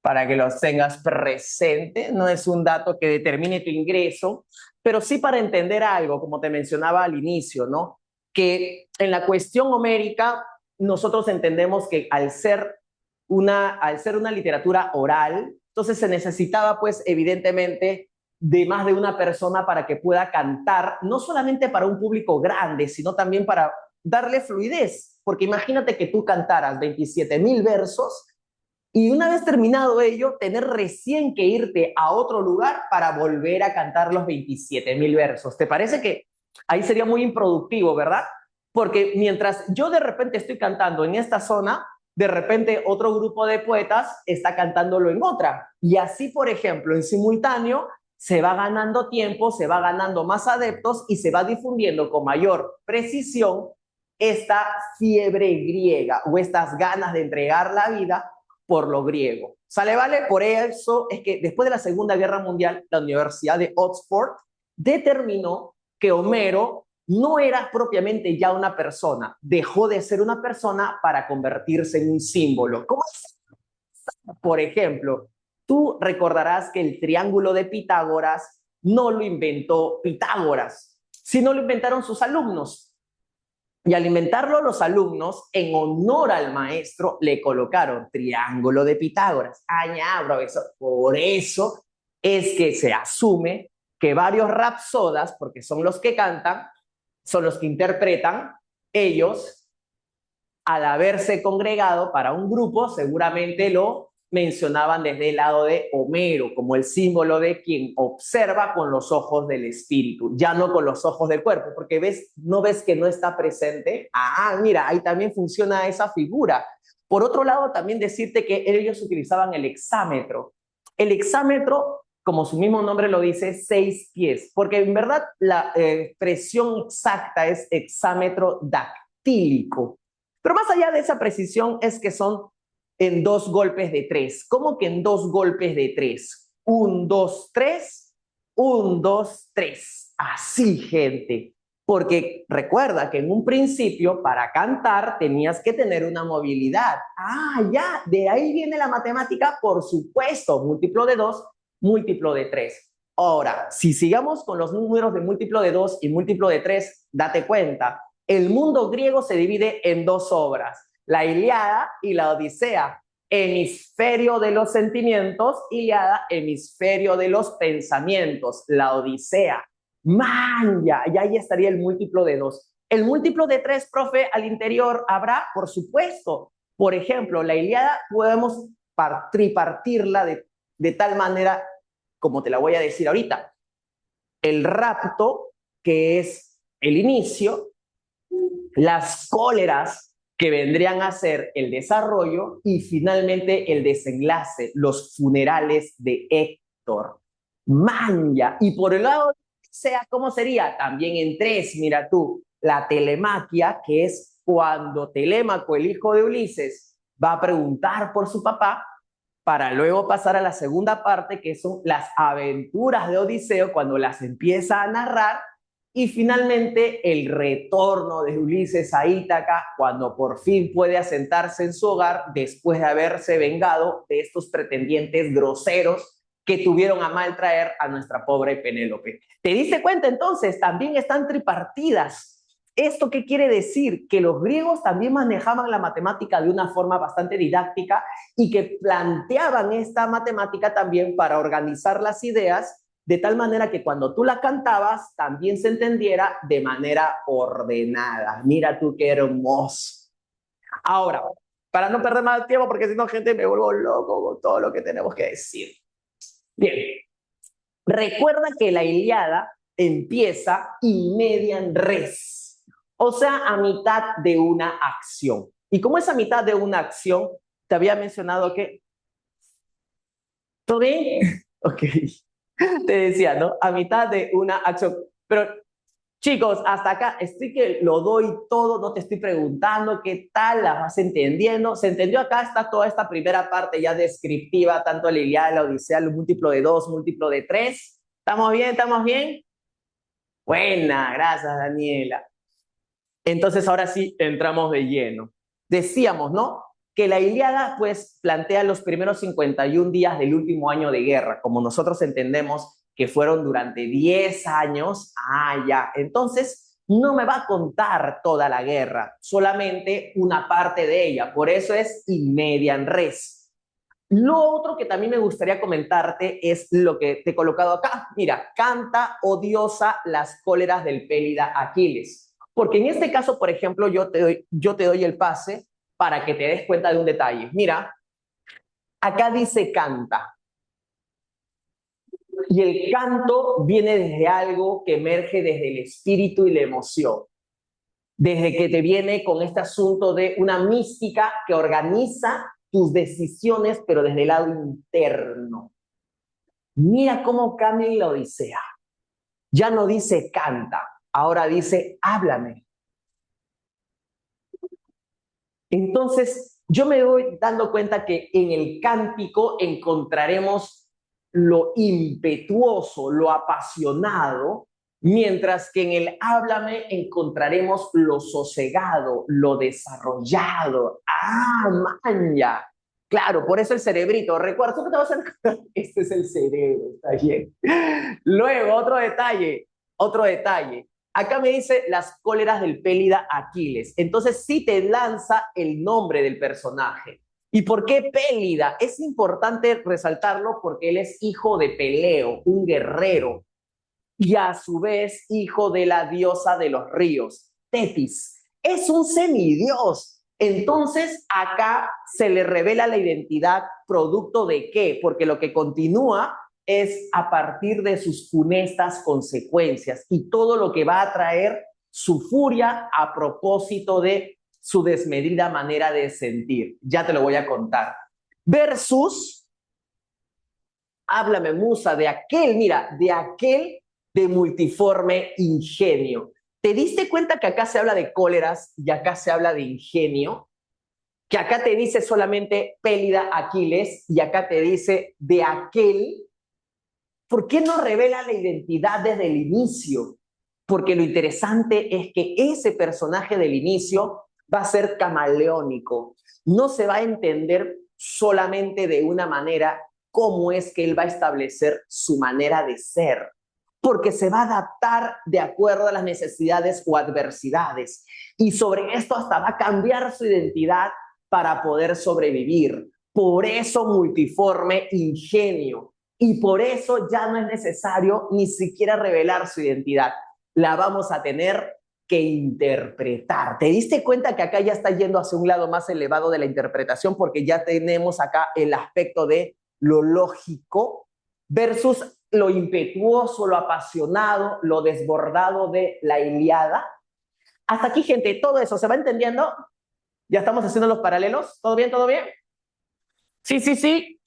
S2: para que los tengas presente. No es un dato que determine tu ingreso, pero sí para entender algo, como te mencionaba al inicio, ¿no? Que en la cuestión homérica nosotros entendemos que al ser una literatura oral, entonces se necesitaba pues evidentemente de más de una persona para que pueda cantar, no solamente para un público grande, sino también para darle fluidez, porque imagínate que tú cantaras 27.000 versos y una vez terminado ello, tener recién que irte a otro lugar para volver a cantar los 27.000 versos. ¿Te parece que ahí sería muy improductivo, verdad? Porque mientras yo de repente estoy cantando en esta zona, de repente otro grupo de poetas está cantándolo en otra. Y así, por ejemplo, en simultáneo, se va ganando tiempo, se va ganando más adeptos y se va difundiendo con mayor precisión esta fiebre griega o estas ganas de entregar la vida por lo griego. ¿Sale, vale? Por eso es que después de la Segunda Guerra Mundial, la Universidad de Oxford determinó que Homero no era propiamente ya una persona, dejó de ser una persona para convertirse en un símbolo. ¿Cómo es? Por ejemplo, tú recordarás que el triángulo de Pitágoras no lo inventó Pitágoras, sino lo inventaron sus alumnos. Y al inventarlo los alumnos, en honor al maestro, le colocaron triángulo de Pitágoras. Ah, ya, profesor. Por eso es que se asume que varios rapsodas, porque son los que cantan, son los que interpretan, ellos, al haberse congregado para un grupo, seguramente lo mencionaban desde el lado de Homero, como el símbolo de quien observa con los ojos del espíritu, ya no con los ojos del cuerpo, porque no ves que no está presente. Ah, mira, ahí también funciona esa figura. Por otro lado, también decirte que ellos utilizaban el hexámetro. El hexámetro, como su mismo nombre lo dice, 6 pies, porque en verdad la expresión exacta es hexámetro dactílico. Pero más allá de esa precisión es que son en 2 golpes de 3. ¿Cómo que en 2 golpes de 3? 1, 2, 3, 1, 2, 3. Así, gente. Porque recuerda que en un principio para cantar tenías que tener una movilidad. Ah, ya, de ahí viene la matemática, por supuesto. Múltiplo de 2, múltiplo de 3. Ahora, si sigamos con los números de múltiplo de 2 y múltiplo de 3, date cuenta. El mundo griego se divide en 2 obras, la Ilíada y la Odisea. Hemisferio de los sentimientos, Ilíada, hemisferio de los pensamientos, la Odisea. Man, ya, y ahí estaría el múltiplo de 2. El múltiplo de 3, profe, al interior habrá, por supuesto. Por ejemplo, la Ilíada podemos tripartirla de tal manera, como te la voy a decir ahorita. El rapto, que es el inicio, las cóleras, que vendrían a ser el desarrollo, y finalmente el desenlace, los funerales de Héctor. Manja. Y por el lado, sea ¿cómo sería? También en 3, mira tú, la telemaquia, que es cuando Telémaco, el hijo de Ulises, va a preguntar por su papá, para luego pasar a la segunda parte, que son las aventuras de Odiseo, cuando las empieza a narrar, y finalmente el retorno de Ulises a Ítaca, cuando por fin puede asentarse en su hogar después de haberse vengado de estos pretendientes groseros que tuvieron a mal traer a nuestra pobre Penélope. ¿Te diste cuenta entonces? También están tripartidas. ¿Esto qué quiere decir? Que los griegos también manejaban la matemática de una forma bastante didáctica y que planteaban esta matemática también para organizar las ideas de tal manera que cuando tú la cantabas también se entendiera de manera ordenada. Mira tú qué hermoso. Ahora, para no perder más tiempo, porque si no, gente, me vuelvo loco con todo lo que tenemos que decir. Bien, recuerda que la Ilíada empieza in medias res, o sea, a mitad de una acción. Y como es a mitad de una acción, te había mencionado que... ¿Todo bien? Ok. Te decía, ¿no? A mitad de una acción. Pero, chicos, hasta acá estoy que lo doy todo, no te estoy preguntando qué tal, la vas entendiendo. ¿Se entendió? Acá está toda esta primera parte ya descriptiva, tanto la Ilíada, la Odisea, el múltiplo de 2, múltiplo de 3. ¿Estamos bien? ¿Estamos bien? Buena, gracias, Daniela. Entonces, ahora sí, entramos de lleno. Decíamos, ¿no? Que la Ilíada, pues, plantea los primeros 51 días del último año de guerra, como nosotros entendemos que fueron durante 10 años. Ah, ya. Entonces, no me va a contar toda la guerra, solamente una parte de ella. Por eso es in medias res. Lo otro que también me gustaría comentarte es lo que te he colocado acá. Mira, canta, oh diosa, las cóleras del Pélida Aquiles. Porque en este caso, por ejemplo, yo te doy el pase para que te des cuenta de un detalle. Mira, acá dice canta. Y el canto viene desde algo que emerge desde el espíritu y la emoción. Desde que te viene con este asunto de una mística que organiza tus decisiones, pero desde el lado interno. Mira cómo cambia la Odisea. Ya no dice canta, ahora dice háblame. Entonces, yo me voy dando cuenta que en el cántico encontraremos lo impetuoso, lo apasionado, mientras que en el háblame encontraremos lo sosegado, lo desarrollado. ¡Ah, maña! Claro, por eso el cerebrito. Recuerda, ¿tú qué te vas a recordar? Este es el cerebro, está bien. Luego, otro detalle. Acá me dice las cóleras del Pélida Aquiles. Entonces sí te lanza el nombre del personaje. ¿Y por qué Pélida? Es importante resaltarlo porque él es hijo de Peleo, un guerrero, y a su vez hijo de la diosa de los ríos, Tetis. Es un semidios. Entonces acá se le revela la identidad producto de qué, porque lo que continúa es a partir de sus funestas consecuencias y todo lo que va a traer su furia a propósito de su desmedida manera de sentir. Ya te lo voy a contar. Versus, háblame, musa, de aquel, mira, de aquel de multiforme ingenio. ¿Te diste cuenta que acá se habla de cóleras y acá se habla de ingenio? Que acá te dice solamente Pélida Aquiles y acá te dice de aquel. ¿Por qué no revela la identidad desde el inicio? Porque lo interesante es que ese personaje del inicio va a ser camaleónico. No se va a entender solamente de una manera cómo es que él va a establecer su manera de ser, porque se va a adaptar de acuerdo a las necesidades o adversidades. Y sobre esto hasta va a cambiar su identidad para poder sobrevivir. Por eso multiforme ingenio. Y por eso ya no es necesario ni siquiera revelar su identidad. La vamos a tener que interpretar. ¿Te diste cuenta que acá ya está yendo hacia un lado más elevado de la interpretación? Porque ya tenemos acá el aspecto de lo lógico versus lo impetuoso, lo apasionado, lo desbordado de la Ilíada. Hasta aquí, gente, todo eso, ¿se va entendiendo? ¿Ya estamos haciendo los paralelos? ¿Todo bien? ¿Todo bien? Sí, sí, sí.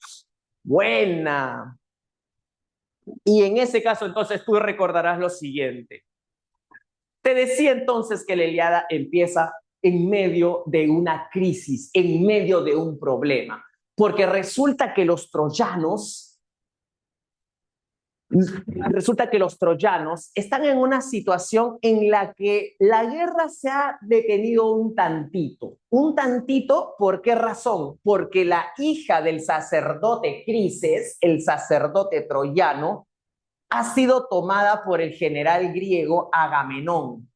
S2: Buena. Y en ese caso, entonces, tú recordarás lo siguiente. Te decía entonces que la Ilíada empieza en medio de una crisis, en medio de un problema, porque resulta que los troyanos están en una situación en la que la guerra se ha detenido un tantito, ¿por qué razón? Porque la hija del sacerdote Crises, el sacerdote troyano, ha sido tomada por el general griego Agamenón.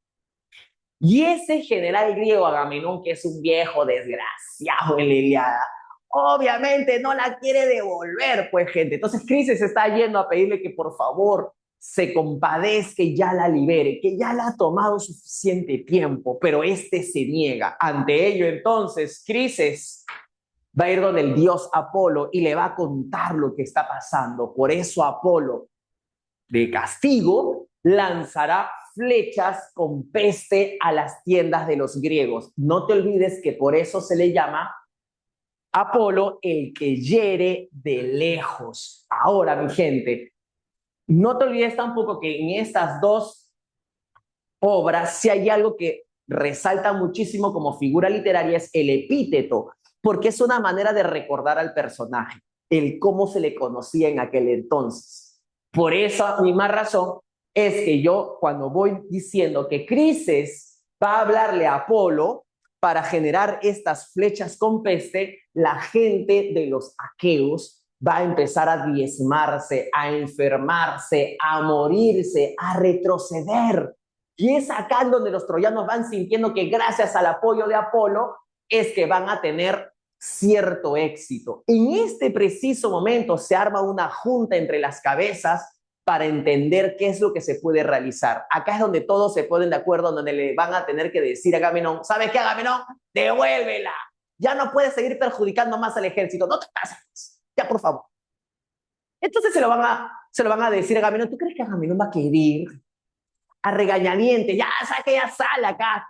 S2: Y ese general griego Agamenón, que es un viejo desgraciado en la Ilíada, obviamente no la quiere devolver, pues gente. Entonces Crisis está yendo a pedirle que por favor se compadezca y ya la libere, que ya la ha tomado suficiente tiempo, pero este se niega. Ante ello, entonces, Crisis va a ir donde el dios Apolo y le va a contar lo que está pasando. Por eso Apolo, de castigo, lanzará flechas con peste a las tiendas de los griegos. No te olvides que por eso se le llama Apolo el que hiere de lejos. Ahora, mi gente, no te olvides tampoco que en estas dos obras, si hay algo que resalta muchísimo como figura literaria, es el epíteto, porque es una manera de recordar al personaje, el cómo se le conocía en aquel entonces. Por esa misma razón es que yo, cuando voy diciendo que Crises va a hablarle a Apolo para generar estas flechas con peste, la gente de los aqueos va a empezar a diezmarse, a enfermarse, a morirse, a retroceder. Y es acá donde los troyanos van sintiendo que gracias al apoyo de Apolo es que van a tener cierto éxito. En este preciso momento se arma una junta entre las cabezas para entender qué es lo que se puede realizar. Acá es donde todos se ponen de acuerdo, donde le van a tener que decir a Agamenón, ¿sabes qué, Agamenón? Devuélvela. Ya no puedes seguir perjudicando más al ejército. No te pases. Ya, por favor. Entonces se lo van a decir a Agamenón. ¿Tú crees que Agamenón va a querer a regañadientes? Ya, saque, ya sale acá.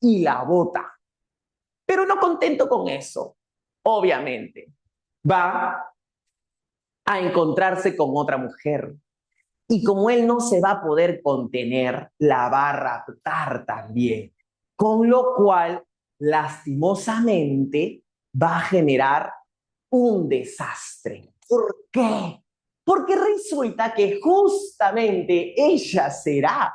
S2: Y la bota. Pero no contento con eso, obviamente, va a encontrarse con otra mujer. Y como él no se va a poder contener, la va a raptar también. Con lo cual, lastimosamente, va a generar un desastre. ¿Por qué? Porque resulta que justamente ella será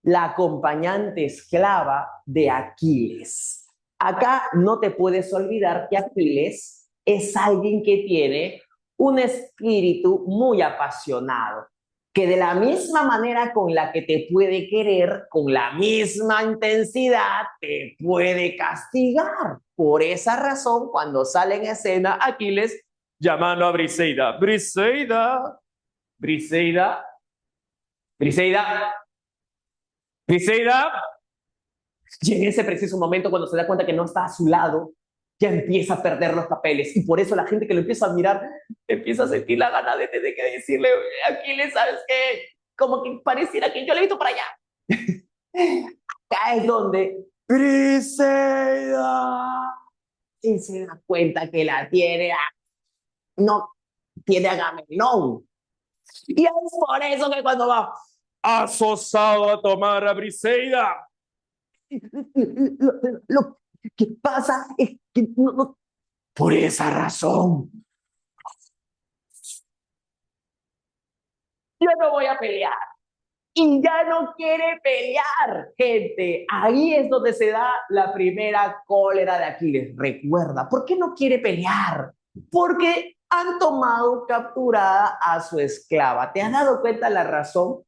S2: la acompañante esclava de Aquiles. Acá no te puedes olvidar que Aquiles es alguien que tiene un espíritu muy apasionado, que de la misma manera con la que te puede querer, con la misma intensidad, te puede castigar. Por esa razón, cuando sale en escena Aquiles llamando a Briseida, Briseida, Briseida, Briseida, Briseida. Y en ese preciso momento, cuando se da cuenta que no está a su lado, ya empieza a perder los papeles. Y por eso la gente que lo empieza a admirar empieza a sentir la gana de que decirle, Aquiles, ¿sabes qué? Como que pareciera que yo le he visto para allá. Acá es donde Briseida y se da cuenta que la tiene, no tiene a Agamenón. Y es por eso que cuando va asosado a tomar a Briseida, lo que pasa es que por esa razón yo no voy a pelear. Y ya no quiere pelear, gente. Ahí es donde se da la primera cólera de Aquiles. Recuerda, ¿por qué no quiere pelear? Porque han tomado capturada a su esclava. ¿Te has dado cuenta la razón?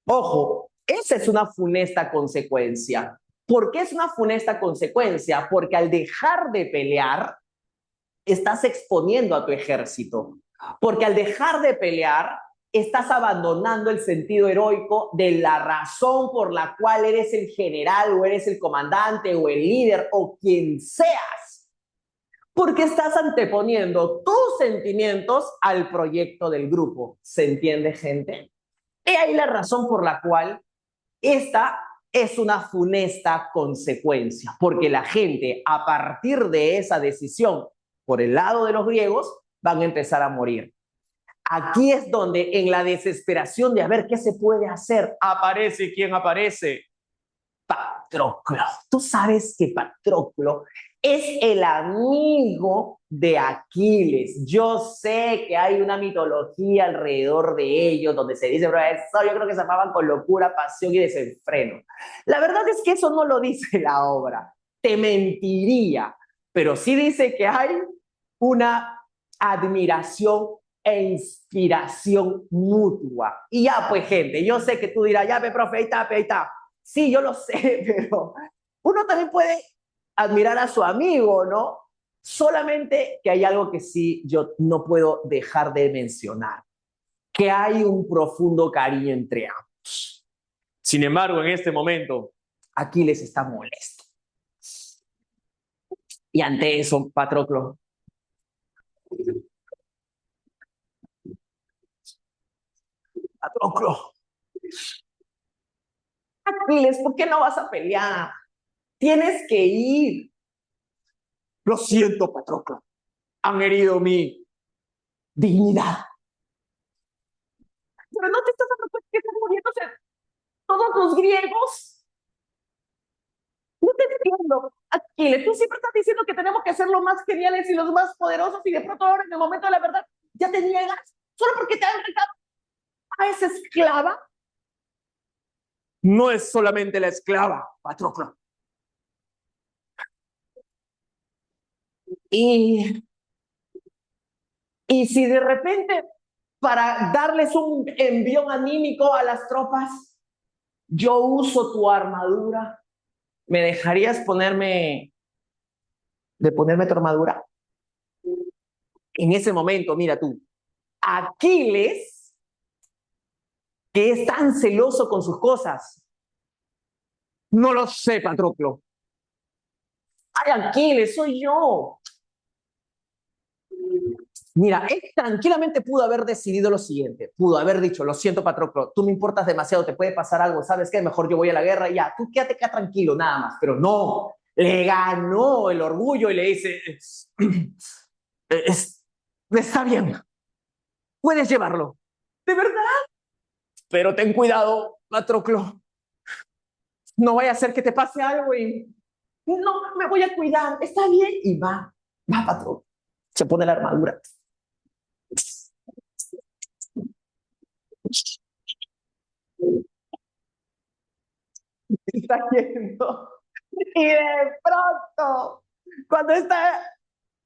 S2: Ojo, esa es una funesta consecuencia. ¿Por qué es una funesta consecuencia? Porque al dejar de pelear, estás exponiendo a tu ejército. Porque al dejar de pelear, estás abandonando el sentido heroico de la razón por la cual eres el general o eres el comandante o el líder o quien seas. Porque estás anteponiendo tus sentimientos al proyecto del grupo. ¿Se entiende, gente? Y ahí la razón por la cual esta es una funesta consecuencia, porque la gente a partir de esa decisión por el lado de los griegos van a empezar a morir. Aquí es donde en la desesperación de a ver qué se puede hacer, aparece quien aparece. Patroclo. Tú sabes que Patroclo es el amigo de Aquiles. Yo sé que hay una mitología alrededor de ellos donde se dice, pero eso yo creo que se amaban con locura, pasión y desenfreno. La verdad es que eso no lo dice la obra. Te mentiría, pero sí dice que hay una admiración e inspiración mutua. Y ya, pues, gente, yo sé que tú dirás, ya, profe, ahí está, ahí está. Sí, yo lo sé, pero uno también puede admirar a su amigo, ¿no? Solamente que hay algo que sí yo no puedo dejar de mencionar, que hay un profundo cariño entre ambos. Sin embargo, en este momento, Aquiles está molesto. Y ante eso, Patroclo, Patroclo, Aquiles, ¿por qué no vas a pelear? Tienes que ir. Lo siento, Patroclo. Han herido mi dignidad. Pero no te estás dando cuenta que están muriéndose todos los griegos. No te entiendo. Aquiles, tú siempre estás diciendo que tenemos que ser los más geniales y los más poderosos y de pronto ahora en el momento de la verdad ya te niegas solo porque te han retado a esa esclava. No es solamente la esclava, Patroclo. Y, y si de repente, para darles un envión anímico a las tropas, yo uso tu armadura, ¿me dejarías ponerme tu armadura? En ese momento, mira tú, Aquiles, que es tan celoso con sus cosas, no lo sé, Patroclo. Ay, Aquiles, soy yo. Mira, él tranquilamente pudo haber decidido lo siguiente. Pudo haber dicho, lo siento, Patroclo, tú me importas demasiado, te puede pasar algo, ¿sabes qué? Mejor yo voy a la guerra y ya, tú quédate acá tranquilo, nada más. Pero no, le ganó el orgullo y le dice, está bien, puedes llevarlo. ¿De verdad? Pero ten cuidado, Patroclo. No vaya a ser que te pase algo y no, me voy a cuidar, está bien. Y va, Patroclo. Se pone la armadura. Está yendo. Y de pronto, cuando está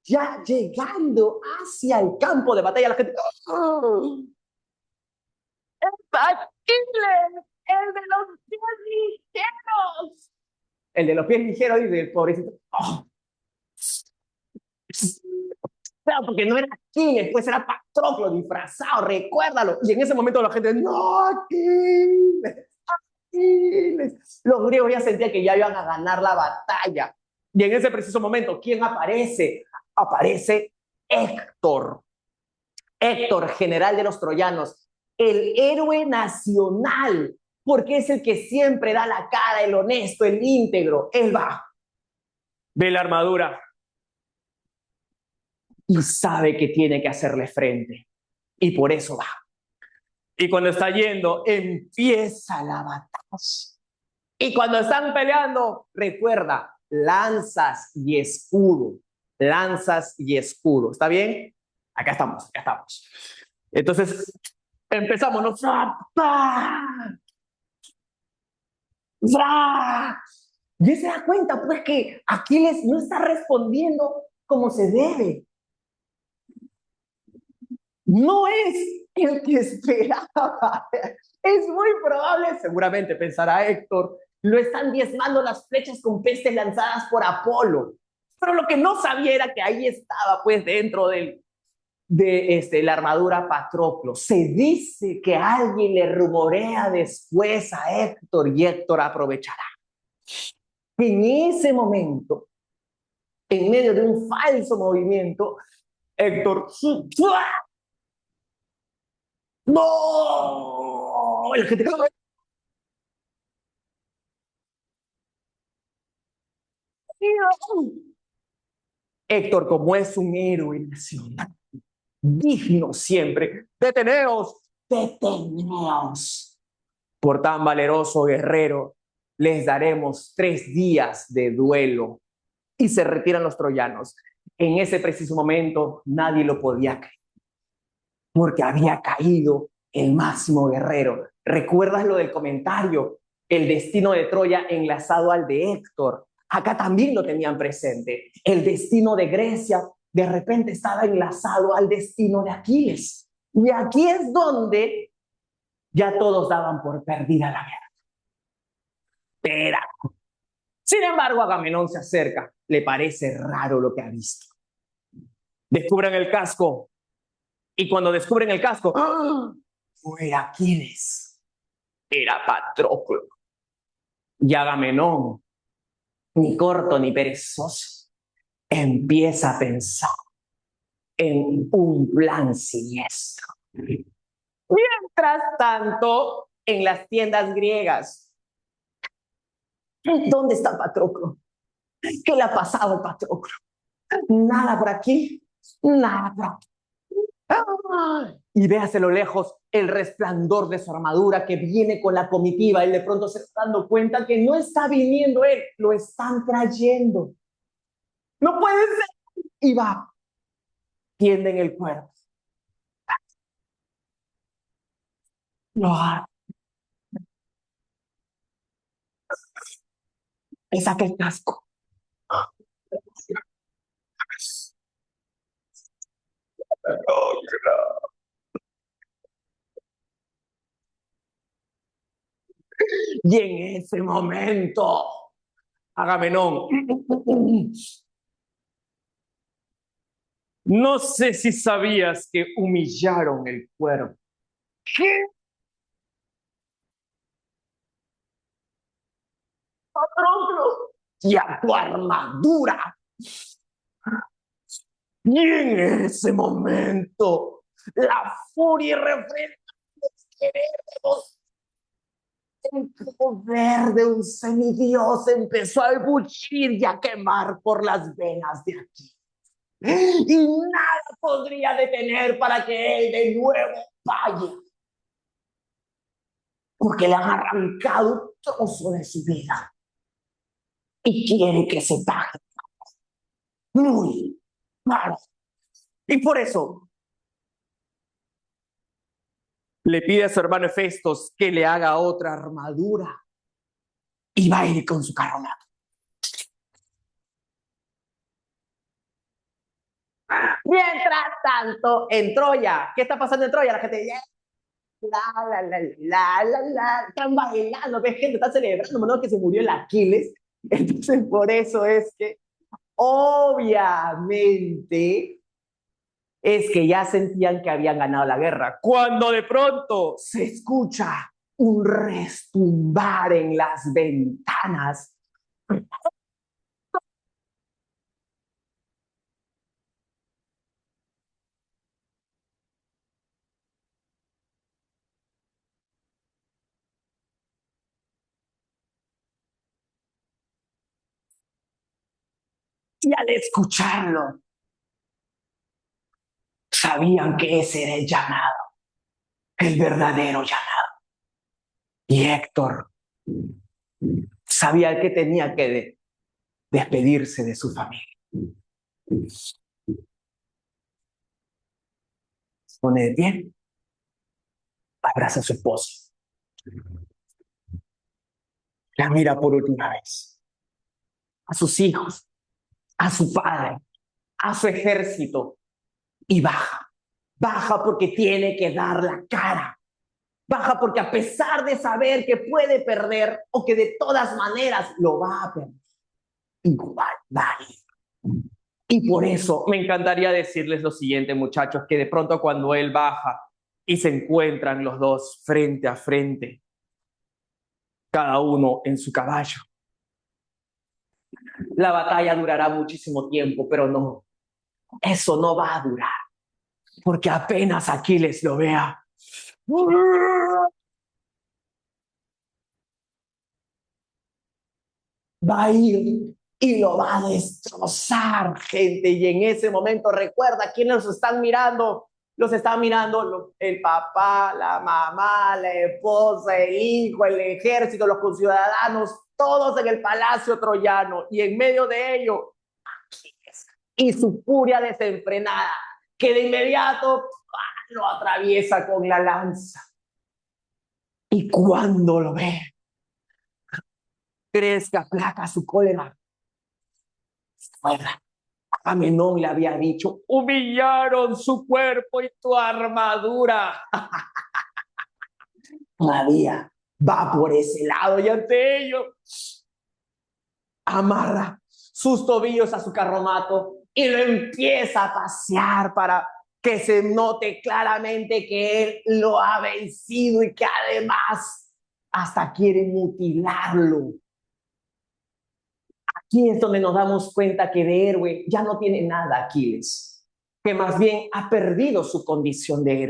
S2: ya llegando hacia el campo de batalla, la gente... ¡Oh!
S1: Aquiles, el de los pies ligeros.
S2: El de los pies ligeros, dice el pobrecito. ¡Oh! Claro, porque no era Aquiles, pues era Patroclo disfrazado, recuérdalo. Y en ese momento la gente, no, Aquiles, Aquiles. Los griegos ya sentían que ya iban a ganar la batalla. Y en ese preciso momento, ¿quién aparece? Aparece Héctor. Héctor, general de los troyanos, el héroe nacional, porque es el que siempre da la cara, el honesto, el íntegro. Él va, ve la armadura y sabe que tiene que hacerle frente. Y por eso va. Y cuando está yendo, empieza la batalla. Y cuando están peleando, recuerda, lanzas y escudo. Lanzas y escudo. ¿Está bien? Acá estamos, acá estamos. Entonces, empezamos, ¿no? ¡Zapa! ¡Zra! Y se da cuenta, pues, que Aquiles no está respondiendo como se debe. No es el que esperaba. Es muy probable, seguramente pensará Héctor, lo están diezmando las flechas con pestes lanzadas por Apolo. Pero lo que no sabía era que ahí estaba, pues, dentro de la armadura Patroclo. Se dice que alguien le rumorea después a Héctor y Héctor aprovechará. En ese momento, en medio de un falso movimiento, Héctor... ¡No! La gente... Héctor, como es un héroe nacional, digno siempre, deteneos, deteneos. Por tan valeroso guerrero, les daremos 3 días de duelo. Y se retiran los troyanos. En ese preciso momento, nadie lo podía creer, porque había caído el máximo guerrero. ¿Recuerdas lo del comentario? El destino de Troya enlazado al de Héctor. Acá también lo tenían presente. El destino de Grecia de repente estaba enlazado al destino de Aquiles. Y aquí es donde ya todos daban por perdida la guerra. Pero, sin embargo, Agamenón se acerca. Le parece raro lo que ha visto. Descubren el casco. Y cuando descubren el casco, ¡ah! No era Aquiles, era Patroclo. Y Agamenón, ni corto ni perezoso, empieza a pensar en un plan siniestro. Mientras tanto, en las tiendas griegas, ¿dónde está Patroclo? ¿Qué le ha pasado al Patroclo? Nada por aquí, nada por aquí. Y ve hacia lo lejos el resplandor de su armadura que viene con la comitiva. Él de pronto se está dando cuenta que no está viniendo él, lo están trayendo. No puede ser. Y va, tienden el cuerpo. Lo abre. Le saca el casco. Y en ese momento, Agamenón, no sé si sabías que humillaron el cuerpo. ¿Qué? Patroclo, y a tu armadura. Y en ese momento, la furia irrefrenable el poder de un semidios empezó a buchir y a quemar por las venas de aquí. Y nada podría detener para que él de nuevo vaya. Porque le han arrancado un trozo de su vida. Y quiere que se pague. Muy claro. Y por eso le pide a su hermano Hefestos que le haga otra armadura. Y va a ir con su carromato. Mientras tanto, en Troya, ¿qué está pasando en Troya? La gente dice, están bailando, ves gente, está celebrando, ¿no? Que se murió el Aquiles. Entonces, por eso es que, obviamente, es que ya sentían que habían ganado la guerra. Cuando de pronto se escucha un restumbar en las ventanas. Y al escucharlo, sabían que ese era el llamado, el verdadero llamado. Y Héctor sabía que tenía que despedirse de su familia. Se pone de pie, abraza a su esposa, la mira por última vez, a sus hijos, a su padre, a su ejército, y baja. Baja porque tiene que dar la cara. Baja porque a pesar de saber que puede perder o que de todas maneras lo va a perder, igual va a ir. Y por eso me encantaría decirles lo siguiente, muchachos, que de pronto cuando él baja y se encuentran los dos frente a frente, cada uno en su caballo, la batalla durará muchísimo tiempo, pero no, eso no va a durar, porque apenas Aquiles lo vea, va a ir y lo va a destrozar, gente. Y en ese momento, recuerda, ¿quiénes los están mirando? Los están mirando el papá, la mamá, la esposa, el hijo, el ejército, los conciudadanos, todos en el palacio troyano. Y en medio de ello, y su furia desenfrenada, que de inmediato lo atraviesa con la lanza. Y cuando lo ve, crees que aplaca su cólera. Fuera. Agamenón le había dicho, humillaron su cuerpo y tu armadura. Todavía va por ese lado y ante ello amarra sus tobillos a su carromato y lo empieza a pasear para que se note claramente que él lo ha vencido y que además hasta quiere mutilarlo. Aquí es donde nos damos cuenta que de héroe ya no tiene nada Aquiles, que más bien ha perdido su condición de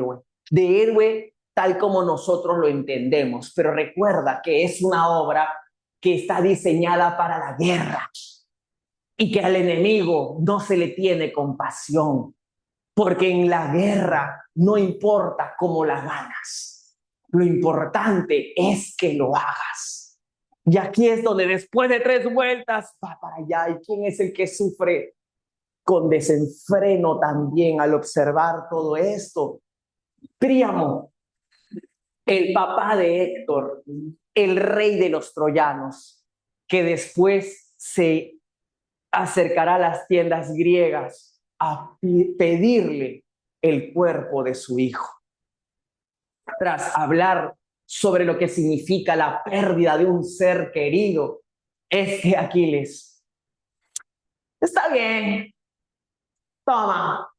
S2: héroe tal como nosotros lo entendemos, pero recuerda que es una obra que está diseñada para la guerra y que al enemigo no se le tiene compasión, porque en la guerra no importa cómo la ganas, lo importante es que lo hagas. Y aquí es donde después de 3 vueltas va para allá. ¿Y quién es el que sufre con desenfreno también al observar todo esto? Príamo, el papá de Héctor, el rey de los troyanos, que después se acercará a las tiendas griegas a pedirle el cuerpo de su hijo. Tras hablar sobre lo que significa la pérdida de un ser querido, es que Aquiles, está bien, toma.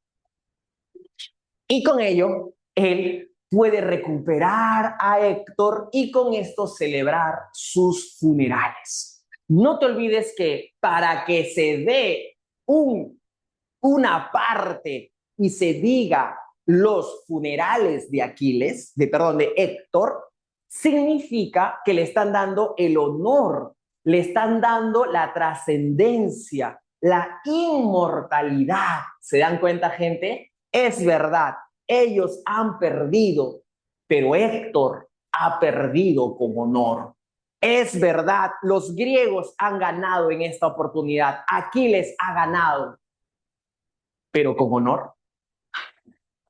S2: Y con ello, él puede recuperar a Héctor y con esto celebrar sus funerales. No te olvides que para que se dé una parte y se diga los funerales de Aquiles, de Héctor, significa que le están dando el honor, le están dando la trascendencia, la inmortalidad. ¿Se dan cuenta, gente? Es verdad, ellos han perdido, pero Héctor ha perdido con honor. Es verdad, los griegos han ganado en esta oportunidad, Aquiles ha ganado, pero con honor.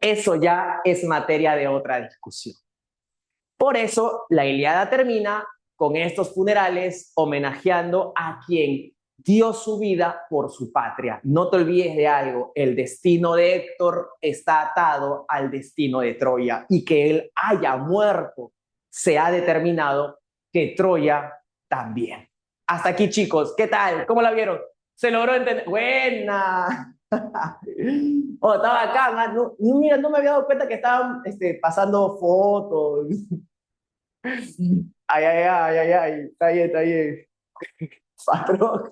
S2: Eso ya es materia de otra discusión. Por eso la Ilíada termina con estos funerales homenajeando a quien dio su vida por su patria. No te olvides de algo, el destino de Héctor está atado al destino de Troya y que él haya muerto se ha determinado que Troya también. Hasta aquí, chicos, ¿qué tal? ¿Cómo la vieron? ¿Se logró entender? ¡Buena! Oh, estaba acá, no, mira, no me había dado cuenta que estaban pasando fotos. Ay, ay, ay, ay, ay, está bien, está bien. Patrón.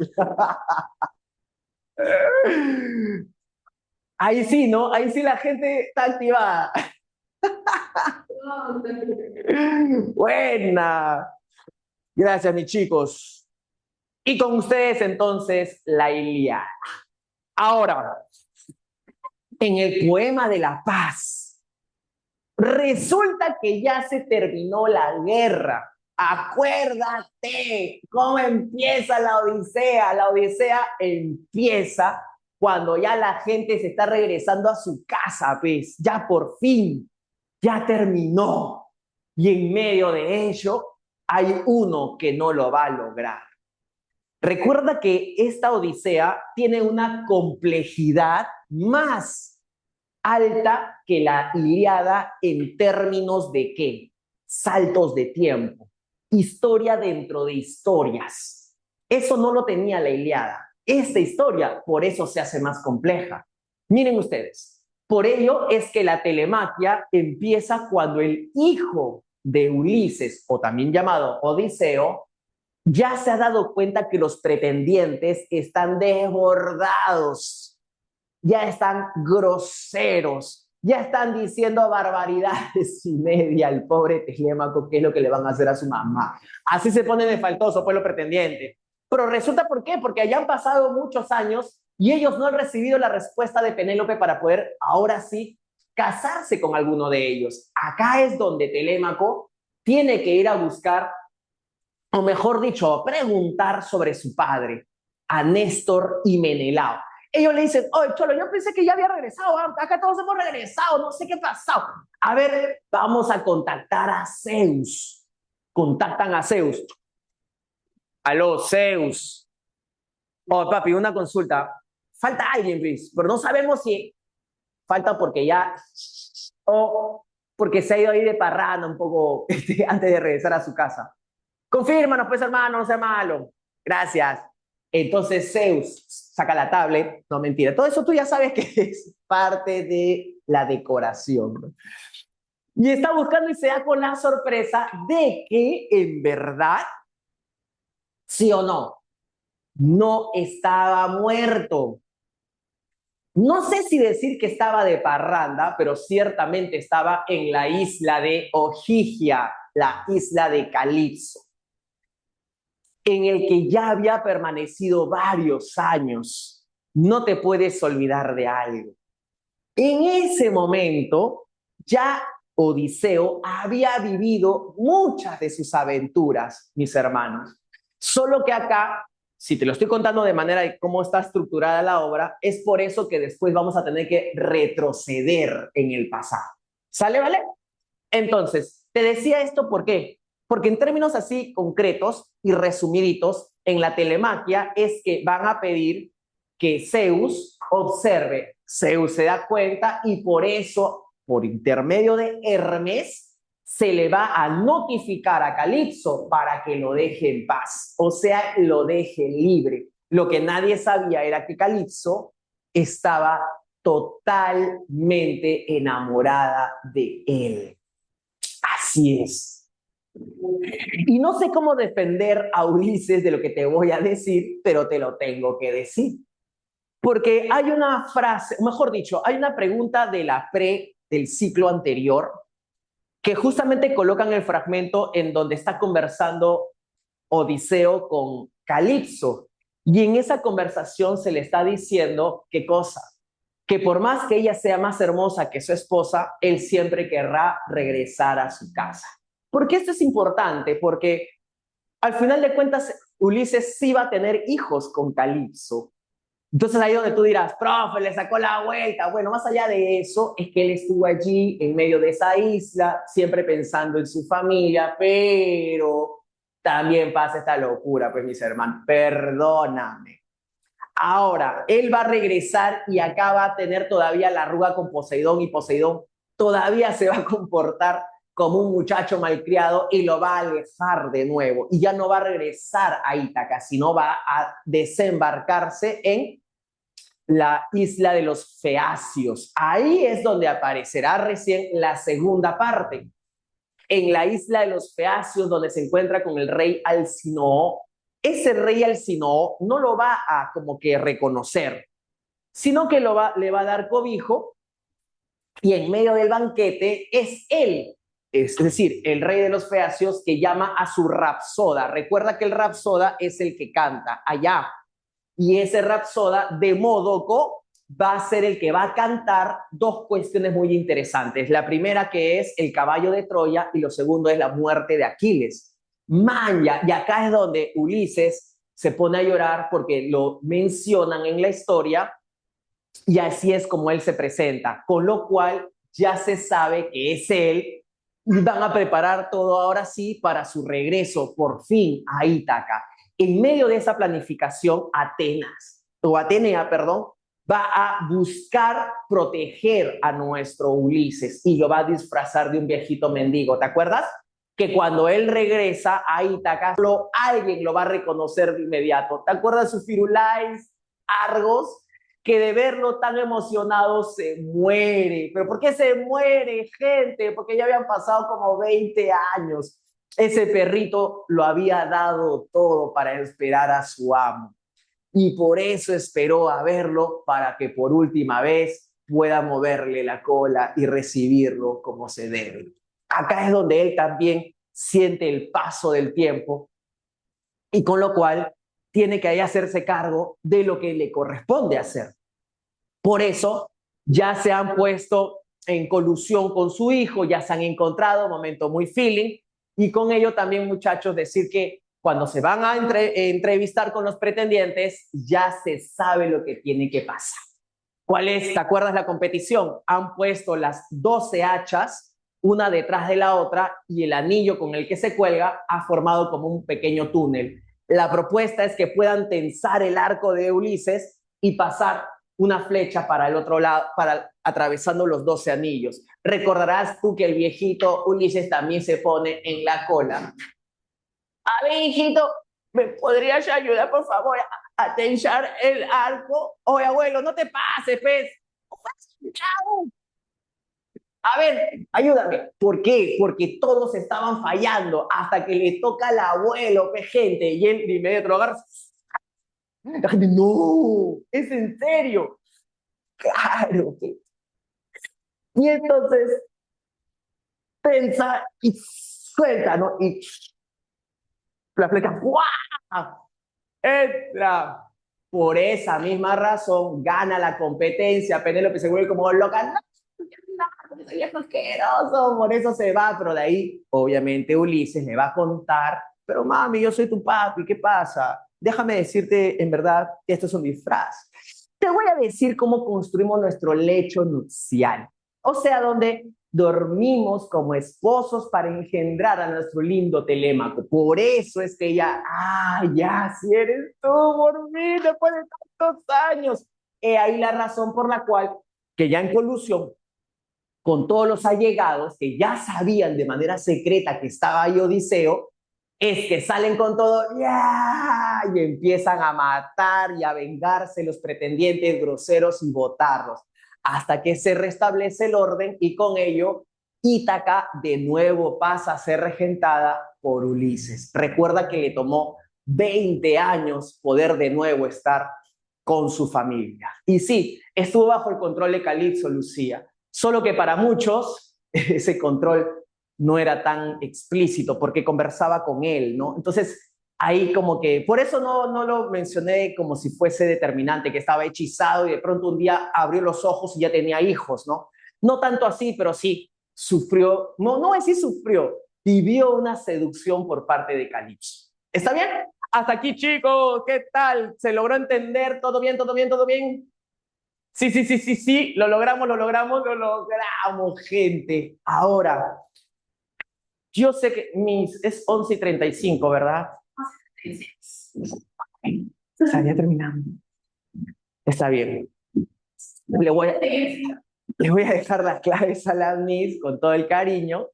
S2: Ahí sí, ¿no? Ahí sí la gente está activada. Buena. Gracias, mis chicos. Y con ustedes entonces la Ilíada. Ahora, en el poema de la paz, resulta que ya se terminó la guerra. Acuérdate cómo empieza la Odisea. La Odisea empieza cuando ya la gente se está regresando a su casa, pues, ya por fin, ya terminó. Y en medio de ello hay uno que no lo va a lograr. Recuerda que esta Odisea tiene una complejidad más alta que la Ilíada en términos de ¿qué? Saltos de tiempo, historia dentro de historias. Eso no lo tenía la Ilíada. Esta historia, por eso se hace más compleja. Miren ustedes, por ello es que la telemaquia empieza cuando el hijo de Ulises, o también llamado Odiseo, ya se ha dado cuenta que los pretendientes están desbordados, ya están groseros, ya están diciendo barbaridades y media al pobre Telémaco, qué es lo que le van a hacer a su mamá. Así se pone de faltoso, pues, los pretendientes. Pero resulta, ¿por qué? Porque ya han pasado muchos años y ellos no han recibido la respuesta de Penélope para poder, ahora sí, casarse con alguno de ellos. Acá es donde Telémaco tiene que ir a buscar, o mejor dicho, preguntar sobre su padre, a Néstor y Menelao. Ellos le dicen, oye, Cholo, yo pensé que ya había regresado, acá todos hemos regresado, no sé qué ha pasado. A ver, vamos a contactar a Zeus. Contactan a Zeus. Aló, Zeus. Oh, papi, una consulta. Falta alguien, please, pero no sabemos si falta porque ya, o porque se ha ido ahí de parranda un poco antes de regresar a su casa. Confírmanos, pues, hermano, no sea malo. Gracias. Entonces Zeus saca la tablet. No, mentira. Todo eso tú ya sabes que es parte de la decoración, ¿no? Y está buscando y se da con la sorpresa de que, en verdad, sí o no, no estaba muerto. No sé si decir que estaba de parranda, pero ciertamente estaba en la isla de Ogygia, la isla de Calipso, en el que ya había permanecido varios años. No te puedes olvidar de algo. En ese momento, ya Odiseo había vivido muchas de sus aventuras, mis hermanos. Solo que acá, si te lo estoy contando de manera de cómo está estructurada la obra, es por eso que después vamos a tener que retroceder en el pasado. ¿Sale, vale? Entonces, te decía esto, ¿por qué? Porque en términos así concretos y resumiditos, en la telemaquia es que van a pedir que Zeus observe. Zeus se da cuenta y por eso, por intermedio de Hermes, se le va a notificar a Calipso para que lo deje en paz, o sea, lo deje libre. Lo que nadie sabía era que Calipso estaba totalmente enamorada de él. Así es. Y no sé cómo defender a Ulises de lo que te voy a decir, pero te lo tengo que decir. Porque hay una frase, mejor dicho, hay una pregunta de la del ciclo anterior que justamente colocan el fragmento en donde está conversando Odiseo con Calipso. Y en esa conversación se le está diciendo, ¿qué cosa? Que por más que ella sea más hermosa que su esposa, él siempre querrá regresar a su casa. ¿Por qué esto es importante? Porque al final de cuentas, Ulises sí va a tener hijos con Calipso. Entonces ahí donde tú dirás, profe, le sacó la vuelta. Bueno, más allá de eso, es que él estuvo allí en medio de esa isla, siempre pensando en su familia, pero también pasa esta locura, pues mis hermanos, perdóname. Ahora, él va a regresar y acá va a tener todavía la arruga con Poseidón y Poseidón todavía se va a comportar como un muchacho malcriado y lo va a alejar de nuevo y ya no va a regresar a Ítaca, sino va a desembarcarse en la isla de los Feacios. Ahí es donde aparecerá recién la segunda parte, en la isla de los Feacios, donde se encuentra con el rey Alcinoo. Ese rey Alcinoo no lo va a como que reconocer, sino que le va a dar cobijo y en medio del banquete es él, es decir, el rey de los Feacios, que llama a su rapsoda. Recuerda que el rapsoda es el que canta allá, y ese rapsoda, Demódoco, va a ser el que va a cantar dos cuestiones muy interesantes. La primera, que es el caballo de Troya, y lo segundo es la muerte de Aquiles. Manja, y acá es donde Ulises se pone a llorar porque lo mencionan en la historia y así es como él se presenta, con lo cual ya se sabe que es él y van a preparar todo ahora sí para su regreso por fin a Ítaca. En medio de esa planificación, Atenea, perdón, va a buscar proteger a nuestro Ulises y lo va a disfrazar de un viejito mendigo. ¿Te acuerdas? Que cuando él regresa a Ítaca, alguien lo va a reconocer de inmediato. ¿Te acuerdas de su Firulais, Argos? Que de verlo tan emocionado se muere. ¿Pero por qué se muere, gente? Porque ya habían pasado como 20 años. Ese perrito lo había dado todo para esperar a su amo. Y por eso esperó a verlo para que por última vez pueda moverle la cola y recibirlo como se debe. Acá es donde él también siente el paso del tiempo y con lo cual tiene que ahí hacerse cargo de lo que le corresponde hacer. Por eso ya se han puesto en colusión con su hijo, ya se han encontrado, momento muy feeling, y con ello también, muchachos, decir que cuando se van a entrevistar con los pretendientes, ya se sabe lo que tiene que pasar. ¿Cuál es? ¿Te acuerdas la competición? Han puesto las 12 hachas, una detrás de la otra, y el anillo con el que se cuelga ha formado como un pequeño túnel. La propuesta es que puedan tensar el arco de Ulises y pasar una flecha para el otro lado, atravesando los 12 anillos. Recordarás tú que el viejito Ulises también se pone en la cola. A ver, hijito, ¿me podrías ayudar, por favor, a tensar el arco? Oye, abuelo, no te pases, pues. Chao. A ver, ayúdame. ¿Por qué? Porque todos estaban fallando hasta que le toca al abuelo, pues, gente, y él de inmediato lo agarra. No, es en serio. Claro. Y entonces pensa y suelta, ¿no? Y la flecha, ¡guau! Entra. Por esa misma razón gana la competencia. Penélope se vuelve como loca. No, no, soy asqueroso. Por eso se va. Pero de ahí, obviamente, Ulises le va a contar. Pero mami, yo soy tu papi. ¿Qué pasa? Déjame decirte en verdad que esto es un disfraz. Te voy a decir cómo construimos nuestro lecho nupcial. O sea, donde dormimos como esposos para engendrar a nuestro lindo Telémaco. Por eso es que ella, ya, si eres tú, por mí, después de tantos años. He ahí la razón por la cual, que ya en colusión, con todos los allegados que ya sabían de manera secreta que estaba ahí Odiseo, es que salen con todo, ¡ya! Y empiezan a matar y a vengarse los pretendientes groseros y botarlos, hasta que se restablece el orden y con ello Ítaca de nuevo pasa a ser regentada por Ulises. Recuerda que le tomó 20 años poder de nuevo estar con su familia. Y sí, estuvo bajo el control de Calipso, Lucía, solo que para muchos ese control no era tan explícito porque conversaba con él, ¿no? Entonces, ahí como que, por eso no lo mencioné como si fuese determinante, que estaba hechizado y de pronto un día abrió los ojos y ya tenía hijos, ¿no? No tanto así, pero sí sufrió, no es si sufrió, vivió una seducción por parte de Calipso. ¿Está bien? Hasta aquí, chicos, ¿qué tal? ¿Se logró entender? ¿Todo bien, todo bien, todo bien? Sí, lo logramos, gente. Ahora, yo sé que es 11:35, ¿verdad? Sí. O sea, ya terminamos. Está bien. Le voy a, le voy a dejar las claves a la Miss con todo el cariño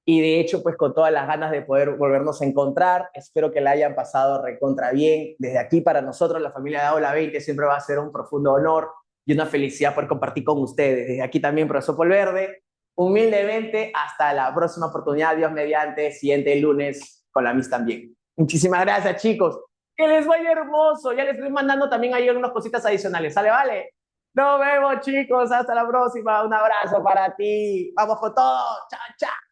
S2: y de hecho pues con todas las ganas de poder volvernos a encontrar. Espero que la hayan pasado recontra bien. Desde aquí para nosotros, la familia de Aula 20, siempre va a ser un profundo honor y una felicidad poder compartir con ustedes. Desde aquí también, profesor Polverde, humildemente, hasta la próxima oportunidad, Dios mediante, siguiente lunes con la Miss también. Muchísimas gracias, chicos. Que les vaya hermoso. Ya les estoy mandando también ahí unas cositas adicionales. ¿Sale, vale? Nos vemos, chicos. Hasta la próxima. Un abrazo para ti. Vamos con todo. Chao, chao.